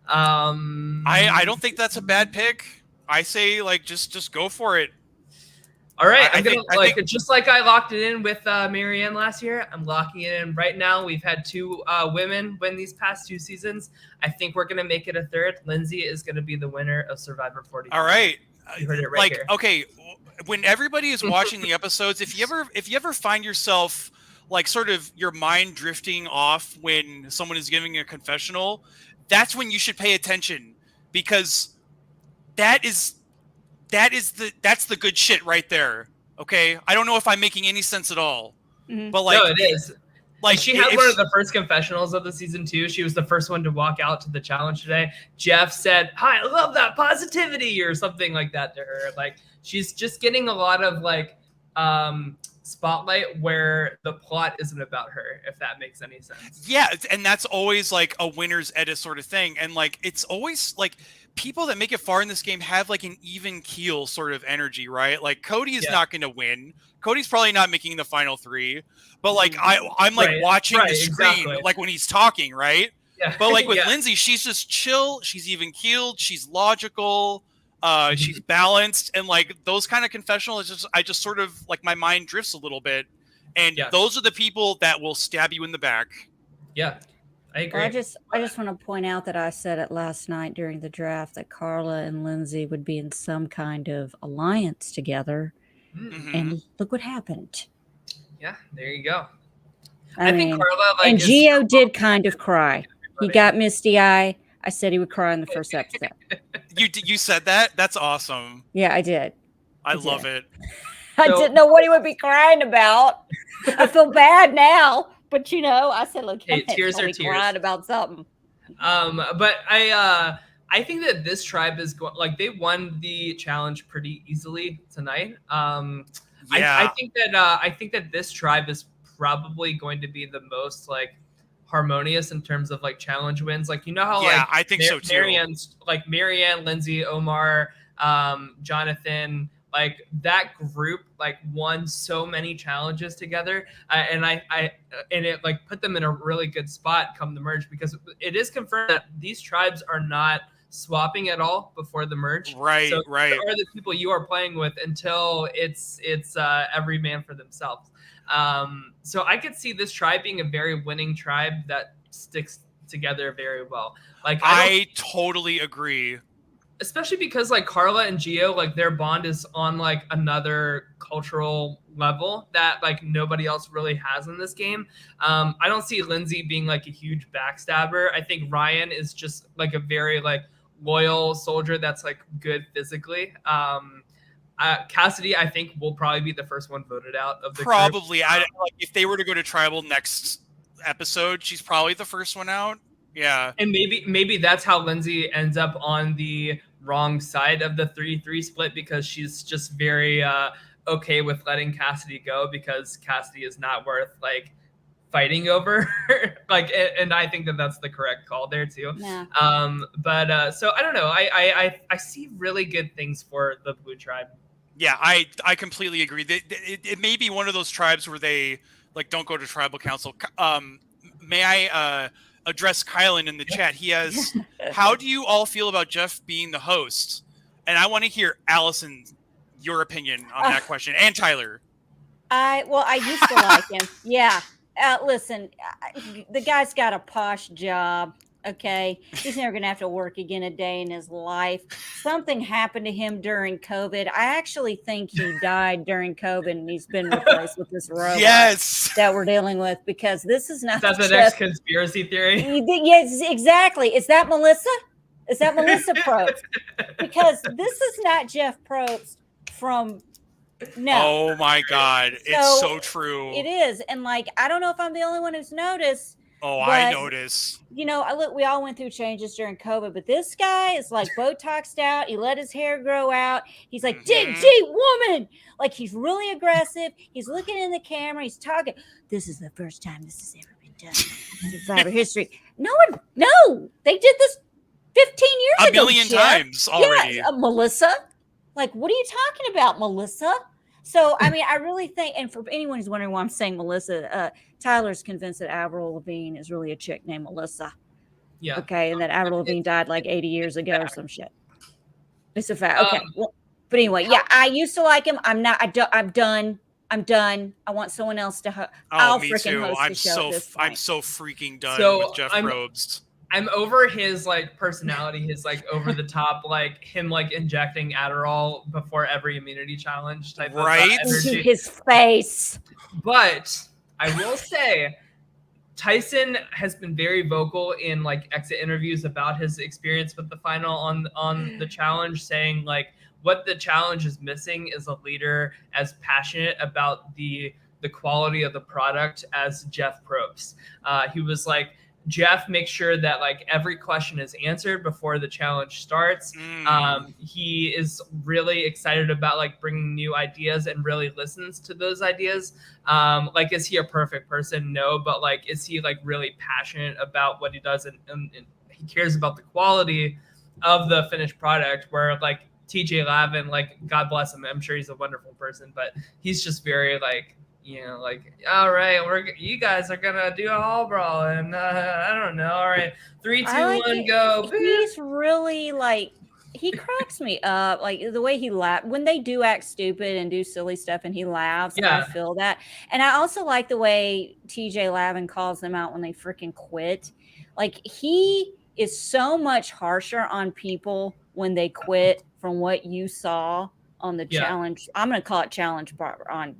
I don't think that's a bad pick. I say like just go for it. All right, I I'm gonna think just like I locked it in with Marianne last year. I'm locking it in right now. We've had two women win these past 2 seasons. I think we're gonna make it a third. Lindsay is gonna be the winner of Survivor 40. all right. You heard it right here. Okay, when everybody is watching the episodes, if you ever find yourself like sort of your mind drifting off when someone is giving a confessional, that's when you should pay attention, because that's the good shit right there. Okay, I don't know if I'm making any sense at all, but like no, it is. Like she had one of the first confessionals of the season 2. She was the first one to walk out to the challenge today. Jeff said, "Hi, I love that positivity," or something like that to her. Like she's just getting a lot of like spotlight where the plot isn't about her, if that makes any sense. Yeah, and that's always like a winner's edit sort of thing. And like it's always like people that make it far in this game have like an even keel sort of energy, right? Like Cody is not going to win. Cody's probably not making the final 3, but like I'm like watching the screen like when he's talking, right? Yeah. But like with Lindsay, she's just chill, she's even keeled, she's logical, she's balanced, and like those kind of confessionals, I just sort of like my mind drifts a little bit, and those are the people that will stab you in the back. Yeah, I agree. Well, I just want to point out that I said it last night during the draft that Carla and Lindsay would be in some kind of alliance together, and look what happened. Yeah, there you go. I mean, think Carla and Gio did kind of cry. He got misty eye. I said he would cry in the first episode. You said that? That's awesome. Yeah, I did. I love it. I didn't know what he would be crying about. I feel bad now, but you know, I said, "Look, hey, tears are tears." Crying about something. But I think that this tribe is going like they won the challenge pretty easily tonight. I think that this tribe is probably going to be the most like harmonious in terms of like challenge wins. Like, you know how I think so too. Marianne, Lindsay, Omar, Jonathan, like that group like won so many challenges together, and it like put them in a really good spot come the merge, because it is confirmed that these tribes are not swapping at all before the merge. Right. So are the people you are playing with until it's every man for themselves. So I could see this tribe being a very winning tribe that sticks together very well. Like I totally agree. Especially because like Carla and Gio, like their bond is on like another cultural level that like nobody else really has in this game. I don't see Lindsay being like a huge backstabber. I think Ryan is just like a very like loyal soldier that's like good physically. Cassidy, I think, will probably be the first one voted out of the probably group. If they were to go to tribal next episode, she's probably the first one out. Yeah. And maybe that's how Lindsay ends up on the wrong side of the 3-3 split, because she's just very okay with letting Cassidy go, because Cassidy is not worth like fighting over. Like, and I think that that's the correct call there too. Yeah. But so I don't know. I see really good things for the Blue Tribe. Yeah, I completely agree. It may be one of those tribes where they like don't go to tribal council. May I address Kylan in the chat? He has, how do you all feel about Jeff being the host? And I want to hear Allison, your opinion on that question, and Tyler. I used to like him. Yeah. Listen, the guy's got a posh job. Okay. He's never going to have to work again a day in his life. Something happened to him during COVID. I actually think he died during COVID, and he's been replaced with this robot that we're dealing with, because this is not. That's the next conspiracy theory. Yes, exactly. Is that Melissa? Is that Melissa Probst? Because this is not Jeff Probst from. No. Oh my God. It's so true. It is. And like, I don't know if I'm the only one who's noticed. Oh, I notice. You know, we all went through changes during COVID, but this guy is like Botoxed out. He let his hair grow out. He's like, dig deep, woman. Like, he's really aggressive. He's looking in the camera. He's talking. This is the first time this has ever been done in Survivor history. No, they did this 15 years a ago, million Jeff. times already. Yeah, Melissa. Like, what are you talking about, Melissa? So, I mean, I really think, and for anyone who's wondering why I'm saying Melissa, Tyler's convinced that Avril Lavigne is really a chick named Melissa. Yeah. Okay, and that Avril Lavigne died like 80 years ago or some shit. It's a fact. Okay. Um, Well, but anyway, yeah, I used to like him. I'm not. I'm done. I'm done. I want someone else to. I'll Me freaking too. host the show at this point. I'm so freaking done So, with Jeff Probst. I'm over his like personality, his like over the top, like him like injecting Adderall before every immunity challenge type Right? of energy. Into his face. But I will say, Tyson has been very vocal in like exit interviews about his experience with the final on the challenge, saying like what the challenge is missing is a leader as passionate about the quality of the product as Jeff Probst. He was like, Jeff makes sure that like every question is answered before the challenge starts. He is really excited about like bringing new ideas and really listens to those ideas. Like, is he a perfect person? No, but like, is he like really passionate about what he does and he cares about the quality of the finished product? Where like TJ Lavin, like God bless him, I'm sure he's a wonderful person, but he's just very like, you know, like, all right, you guys are gonna do a hall brawl, and I don't know. All right, 3, 2, 1, go. He's really like, he cracks me up. Like the way he laughs when they do act stupid and do silly stuff, and he laughs. Yeah. I feel that, and I also like the way TJ Lavin calls them out when they freaking quit. Like he is so much harsher on people when they quit from what you saw on the challenge. I'm gonna call it challenge on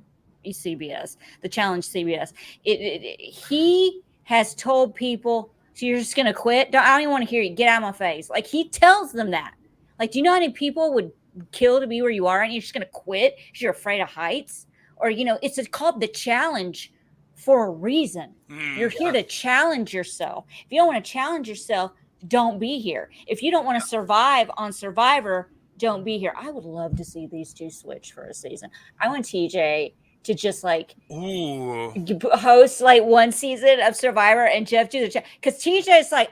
CBS, the challenge CBS. He has told people, so you're just gonna quit? I don't even want to hear you. Get out of my face. Like he tells them that. Like, do you know how many people would kill to be where you are, and you're just gonna quit because you're afraid of heights? Or it's called the challenge for a reason. You're here to challenge yourself. If you don't want to challenge yourself, don't be here. If you don't want to survive on Survivor, don't be here. I would love to see these two switch for a season. I want TJ to just like host like one season of Survivor and Jeff do the chat, because TJ's like,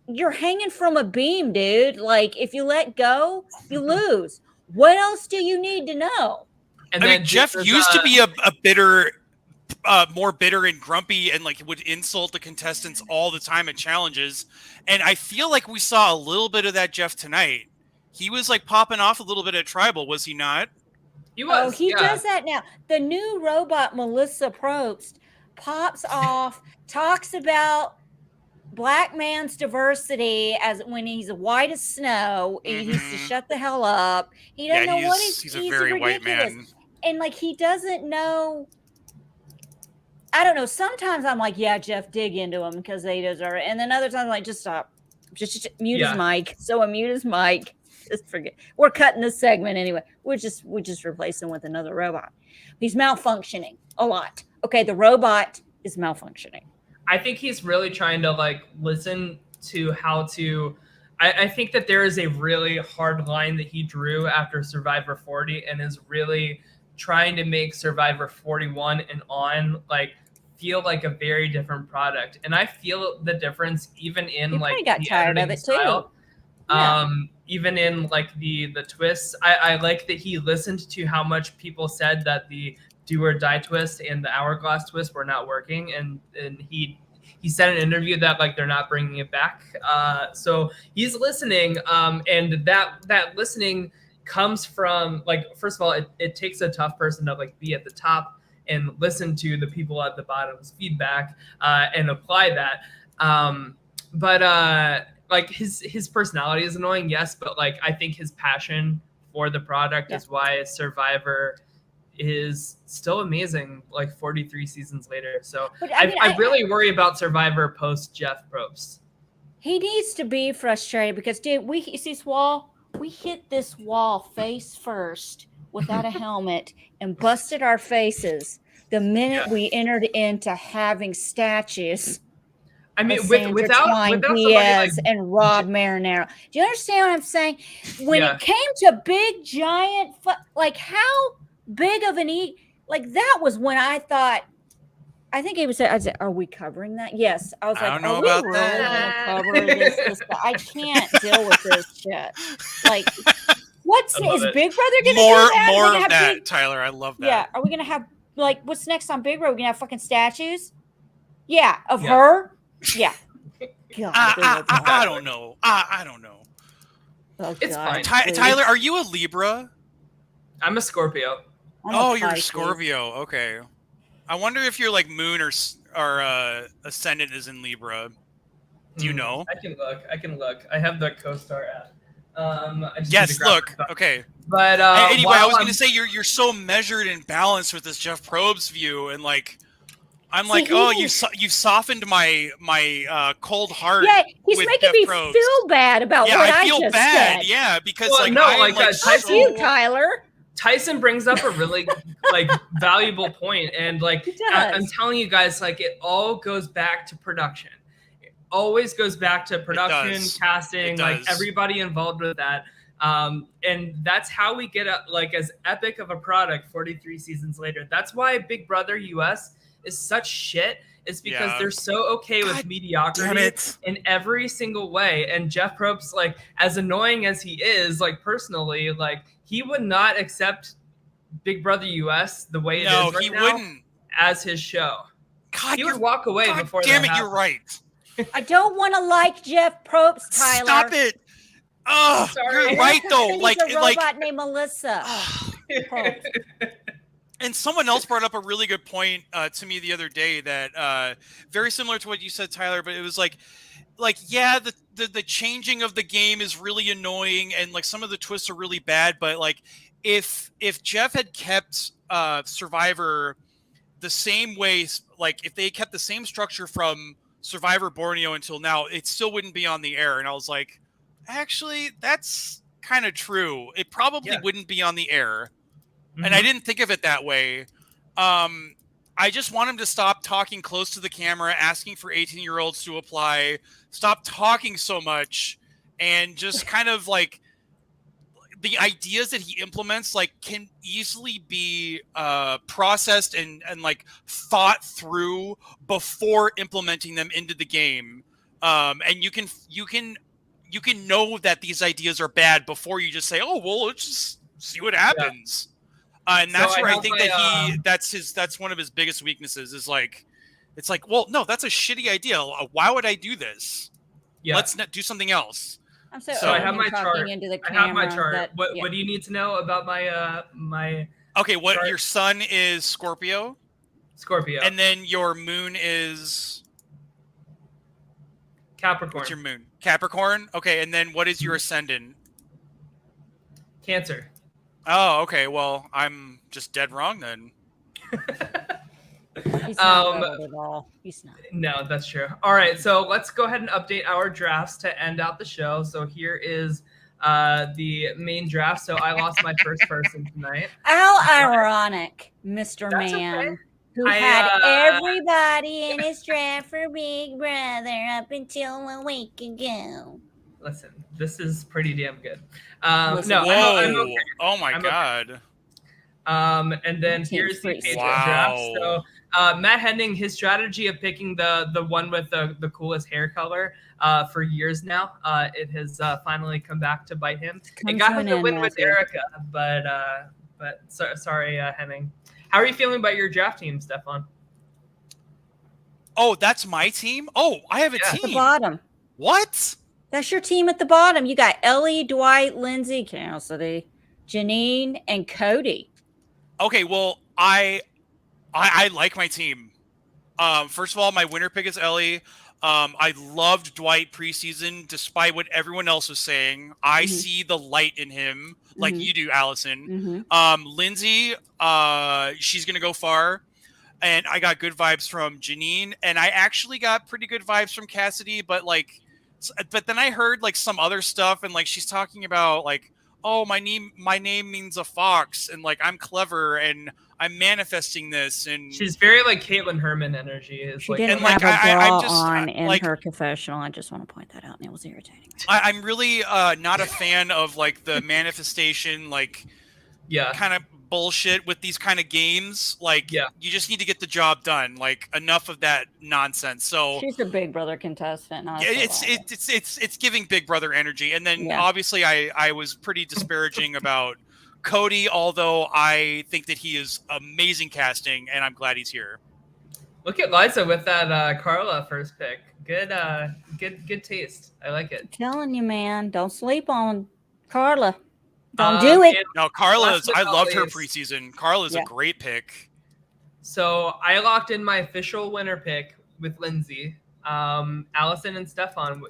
you're hanging from a beam, dude. Like if you let go, you lose. What else do you need to know? And I mean, Jeff used to be a bitter, more bitter and grumpy, and like would insult the contestants all the time at challenges. And I feel like we saw a little bit of that Jeff tonight. He was like popping off a little bit at Tribal, was he not? He was. He does that now. The new robot, Melissa Probst, pops off, talks about black man's diversity as when he's white as snow. He needs to shut the hell up. He doesn't know what he's a very white man. And like he doesn't know. I don't know. Sometimes I'm like, yeah, Jeff, dig into him because they deserve it. And then other times I'm like, just stop. Just mute his mic. So I mute his mic. Just forget. We're cutting this segment anyway. We're just replacing with another robot. He's malfunctioning a lot. Okay, the robot is malfunctioning. I think he's really trying to like listen to how to. I think that there is a really hard line that he drew after Survivor 40, and is really trying to make Survivor 41 and on like feel like a very different product. And I feel the difference even in like got the tired of it style. too. Yeah. Even in like the twists, I like that he listened to how much people said that the do or die twist and the hourglass twist were not working, and he said in an interview that like they're not bringing it back. So he's listening, and that listening comes from like, first of all, it takes a tough person to like be at the top and listen to the people at the bottom's feedback and apply that. But like his personality is annoying, yes, but like I think his passion for the product is why Survivor is still amazing, like 43 seasons later. So I really worry about Survivor post Jeff Probst. He needs to be frustrated because, dude, we see this wall. We hit this wall face first without a helmet and busted our faces the minute we entered into having statues. I mean, without Diaz somebody like and Rob Marinero. Do you understand what I'm saying? When it came to big giant, like how big of an like that was when I thought, I think he was. I said, "Are we covering that?" Yes. I was I like, don't know "Are we about really that. going to cover this? I can't deal with this shit." Like, what's I love is it. Big Brother going to do More that? Are we more gonna of have that, big- Tyler. I love that. Yeah. Are we gonna have like what's next on Big Brother? We're gonna have fucking statues. Yeah, of Yeah. her. Yeah. God, I don't know. I don't know. Oh, It's God, fine. please. Tyler, are you a Libra? I'm a Scorpio. I'm a You're a Pisces. Scorpio. Okay. I wonder if your like moon or ascendant is in Libra. Do you know? I can look. I have the CoStar app. I just need to Yes. grab Look. my phone. Okay. But Anyway, I was while going to say you're so measured and balanced with this Jeff Probst view, and like I'm See, like, he oh, thinks- you've softened my cold heart. Yeah, he's with making Jeff me Probst. feel bad about Yeah, what I I feel just bad. said. Yeah, because Well, like no, I'm like, like Fuck so, you, Tyler. Tyson brings up a really like valuable point, and like He does. I'm telling you guys, like it all goes back to production. It always goes back to production, does. casting, It like does. everybody involved with that. And that's how we get like as epic of a product 43 seasons later. That's why Big Brother US is such shit. Is because Yeah. they're so okay with God mediocrity damn it. in every single way. And Jeff Probst, like as annoying as he is, like personally, like he would not accept Big Brother US the way it No, is right he now wouldn't. as his show. God, He would walk away God before damn that it, you're happened. right. I don't want to like Jeff Probst, Tyler. Stop it. Oh, Sorry. you're I right want to though. think Like he's a robot like named Melissa. Probst. And someone else brought up a really good point to me the other day that very similar to what you said, Tyler, but it was like yeah, the changing of the game is really annoying and like some of the twists are really bad, but like if Jeff had kept Survivor the same way, like if they kept the same structure from Survivor Borneo until now, it still wouldn't be on the air. And I was like, actually, that's kind of true. It probably wouldn't be on the air. Mm-hmm. And I didn't think of it that way. I just want him to stop talking close to the camera, asking for 18-year-olds to apply, stop talking so much, and just kind of like the ideas that he implements like can easily be processed and like thought through before implementing them into the game. And you can know that these ideas are bad before you just say, oh, well, let's just see what happens. And that's where I think that that's one of his biggest weaknesses is like, it's like, well, no, that's a shitty idea. Why would I do this? Yeah. Let's do something else. I'm So so I have my chart. into the I have my camera chart. that- What do you need to know about my my Okay, what chart? your sun is Scorpio, Scorpio and then your moon is Capricorn? what's your moon? Capricorn. Okay, and then what is your ascendant? Cancer. Oh, okay. Well, I'm just dead wrong then. He's not rebel at all. He's not. No, that's true. All right, so let's go ahead and update our drafts to end out the show. So here is the main draft. So I lost my first person tonight. How ironic, Mr. That's Man, okay. who had everybody in his draft for Big Brother up until a week ago. Listen, this is pretty damn good. Listen, No, Whoa! I'm okay. Oh my I'm okay. god! And then That seems here's the pretty Patriot Wow. draft. So Matt Hending, his strategy of picking the one with the coolest hair color for years now, it has finally come back to bite him. It got him to win with Erica, but sorry, Henning. How are you feeling about your draft team, Stefan? Oh, that's my team. Oh, I have a At the team. bottom. What? That's your team at the bottom. You got Ellie, Dwight, Lindsay, Cassidy, Janine, and Cody. Okay, well, I like my team. First of all, my winner pick is Ellie. I loved Dwight preseason, despite what everyone else was saying. I see the light in him, like you do, Allison. Lindsay, she's gonna go far, and I got good vibes from Janine, and I actually got pretty good vibes from Cassidy. But then I heard like some other stuff, and like she's talking about like, oh, my name means a fox, and like I'm clever and I'm manifesting this, and She's very like Caitlin Herman energy. Is She like, didn't and, like, have a bra I'm just, on in like- her confessional. I just want to point that out, and it was irritating. I'm really not a fan of like the manifestation, like kind of bullshit with these kind of games. Like, you just need to get the job done. Like, enough of that nonsense. So she's a Big Brother contestant. It's giving Big Brother energy. And then obviously I was pretty disparaging about Cody, although I think that he is amazing casting, and I'm glad he's here. Look at Liza with that Carla first pick. Good taste. I like it. I'm telling you, man, don't sleep on Carla. Don't do it. No, Carla's. I loved her preseason. Carla's a great pick. So I locked in my official winner pick with Lindsay, Allison, and Stefan.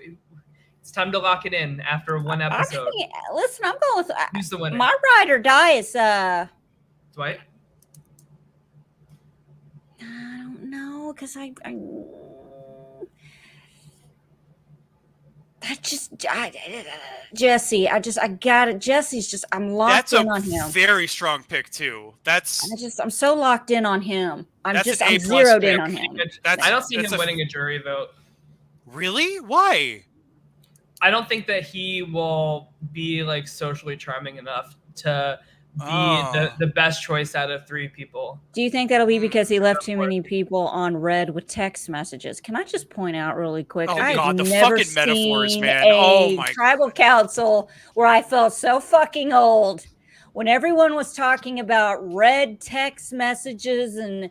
It's time to lock it in after one episode. Listen, I'm going with who's the winner. My ride or die is Dwight. I don't know because Jesse. I got it. Jesse's just I'm locked in on him. That's a very strong pick too. I'm so locked in on him. I'm zeroed in on him. I don't see him winning a jury vote. Really? Why? I don't think that he will be like socially charming enough to be the best choice out of 3 people. Do you think that'll be because he left too many people on red with text messages? Can I just point out really quick? God, the fucking metaphors, man. Oh my tribal council where I felt so fucking old when everyone was talking about red text messages and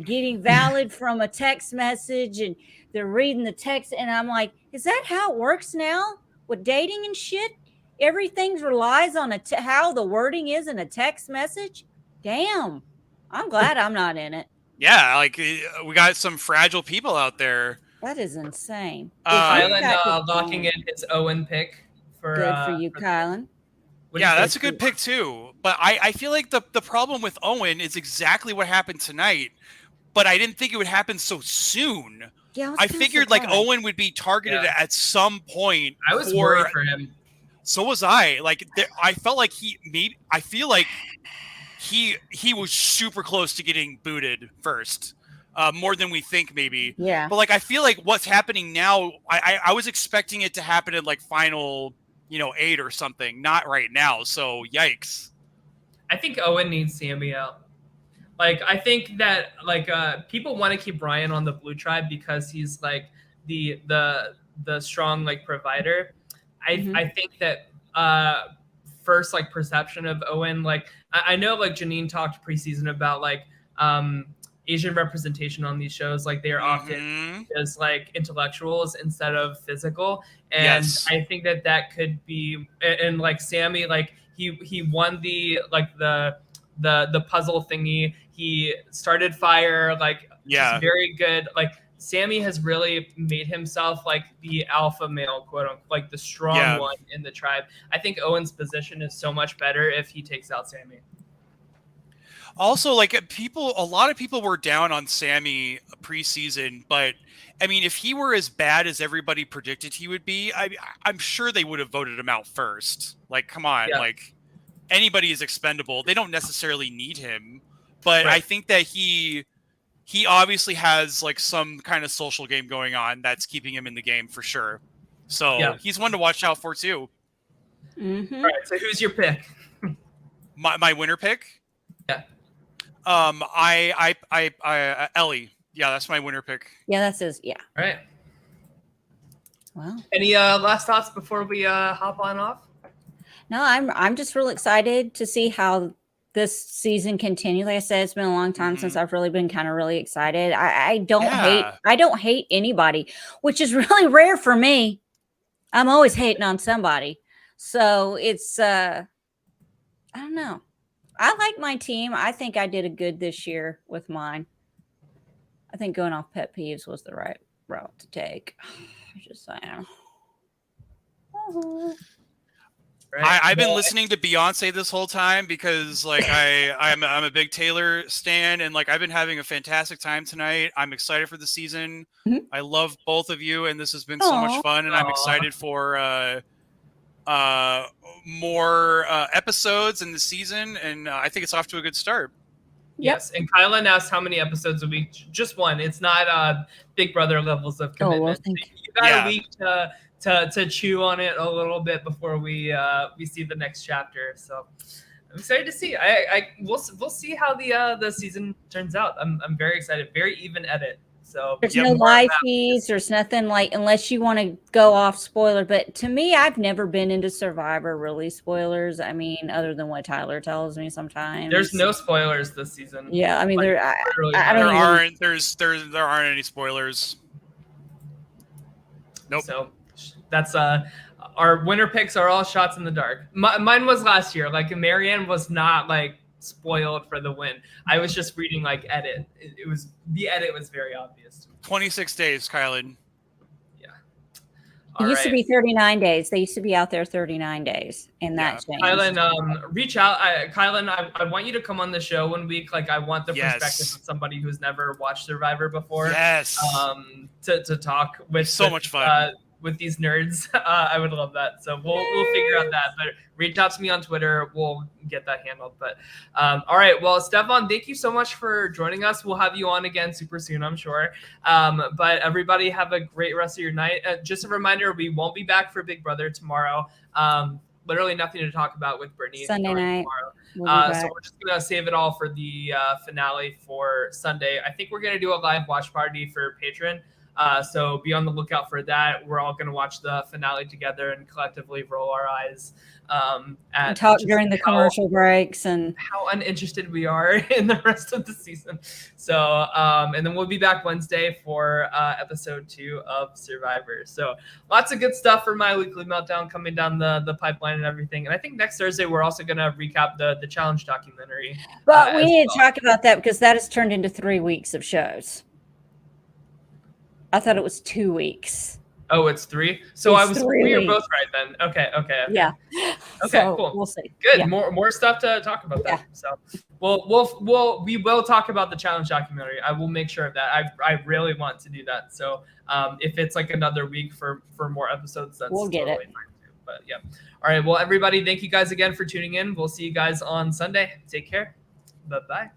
getting valid from a text message, and they're reading the text, and I'm like, is that how it works now with dating and shit? Everything relies on how the wording is in a text message. Damn, I'm glad I'm not in it. Yeah, like we got some fragile people out there. That is insane. Kylan locking in his Owen pick for good for you, Kylan. Yeah, that's a good pick too. But I feel like the problem with Owen is exactly what happened tonight. But I didn't think it would happen so soon. Yeah, I figured like Owen would be targeted at some point. I was worried for him. So was I. Like I felt like I feel like he was super close to getting booted first. More than we think, maybe. Yeah. But like I feel like what's happening now, I was expecting it to happen in like final 8 or something, not right now. So yikes. I think Owen needs Sammy out. Like I think that like people want to keep Ryan on the blue tribe because he's like the strong like provider. I think that first like perception of Owen, like I know like Janine talked preseason about like Asian representation on these shows, like they are often as like intellectuals instead of physical, and I think that could be, and like Sammy, like he won the like the puzzle thingy, he started fire, like very good, like Sammy has really made himself like the alpha male, quote unquote, like the strong one in the tribe. I think Owen's position is so much better if he takes out Sammy. Also, like a lot of people were down on Sammy preseason, but I mean, if he were as bad as everybody predicted he would be, I'm sure they would have voted him out first. Like, come on, like anybody is expendable. They don't necessarily need him, but I think that he obviously has like some kind of social game going on that's keeping him in the game for sure. So he's one to watch out for too. Mm-hmm. All right, so who's your pick? My winner pick? Yeah. Ellie. Yeah, that's my winner pick. Yeah, that's his. Yeah. All right. Wow. Any last thoughts before we hop on off? No, I'm just really excited to see how this season continues. Like I said, it's been a long time since I've really been kind of really excited. I don't hate anybody, which is really rare for me. I'm always hating on somebody. So it's I don't know. I like my team. I think I did a good this year with mine. I think going off pet peeves was the right route to take. Just saying. Right. I've been listening to Beyonce this whole time because like I'm a big Taylor stan, and like I've been having a fantastic time tonight. I'm excited for the season. I love both of you, and this has been so much fun, and I'm excited for more episodes in the season, and I think it's off to a good start. Yes, and Kylan asked how many episodes a week. Just one. It's not Big Brother levels of commitment. You got a week to chew on it a little bit before we see the next chapter. So I'm excited to see. We'll see how the season turns out. I'm very excited. Very even edit. So There's yeah, no more of live that. feeds. There's nothing like, unless you want to go off spoiler. But to me, I've never been into Survivor really spoilers. I mean, other than what Tyler tells me sometimes. There's no spoilers this season. Yeah, I mean, Like, I literally don't There even. aren't. There aren't any spoilers. Nope. So that's our winner picks are all shots in the dark. Mine was last year. Like Marianne was not like spoiled for the win. I was just reading like edit. It was the edit was very obvious. 26 days, Kylan. It used to be 39 days. They used to be out there 39 days, and that changed. Kylan, reach out. Kylan, I want you to come on the show one week. Like, I want the perspective of somebody who's never watched Survivor before. Yes. To talk with so much fun with these nerds. I would love that. So we'll figure out that. But reach out to me on Twitter. We'll get that handled. But all right. Well, Stefan, thank you so much for joining us. We'll have you on again super soon, I'm sure. But everybody have a great rest of your night. Just a reminder, we won't be back for Big Brother tomorrow. Literally nothing to talk about with Brittany Sunday night tomorrow. So we're just gonna save it all for the finale for Sunday. I think we're gonna do a live watch party for Patreon. So be on the lookout for that. We're all going to watch the finale together and collectively roll our eyes and talk during the commercial breaks and how uninterested we are in the rest of the season. So, and then we'll be back Wednesday for episode 2 of Survivor. So lots of good stuff for my weekly meltdown coming down the pipeline and everything. And I think next Thursday, we're also going to recap the challenge documentary. But we need to talk about that because that has turned into 3 weeks of shows. I thought it was 2 weeks. Oh, it's 3. So I was. We were both right then. Okay. Yeah. Okay. So cool. We'll see. Good. Yeah. More stuff to talk about. Yeah. That. So, we will talk about the challenge documentary. I will make sure of that. I really want to do that. So, if it's like another week for more episodes, that's we'll get totally it. fine too. But yeah. All right. Well, everybody, thank you guys again for tuning in. We'll see you guys on Sunday. Take care. Bye-bye.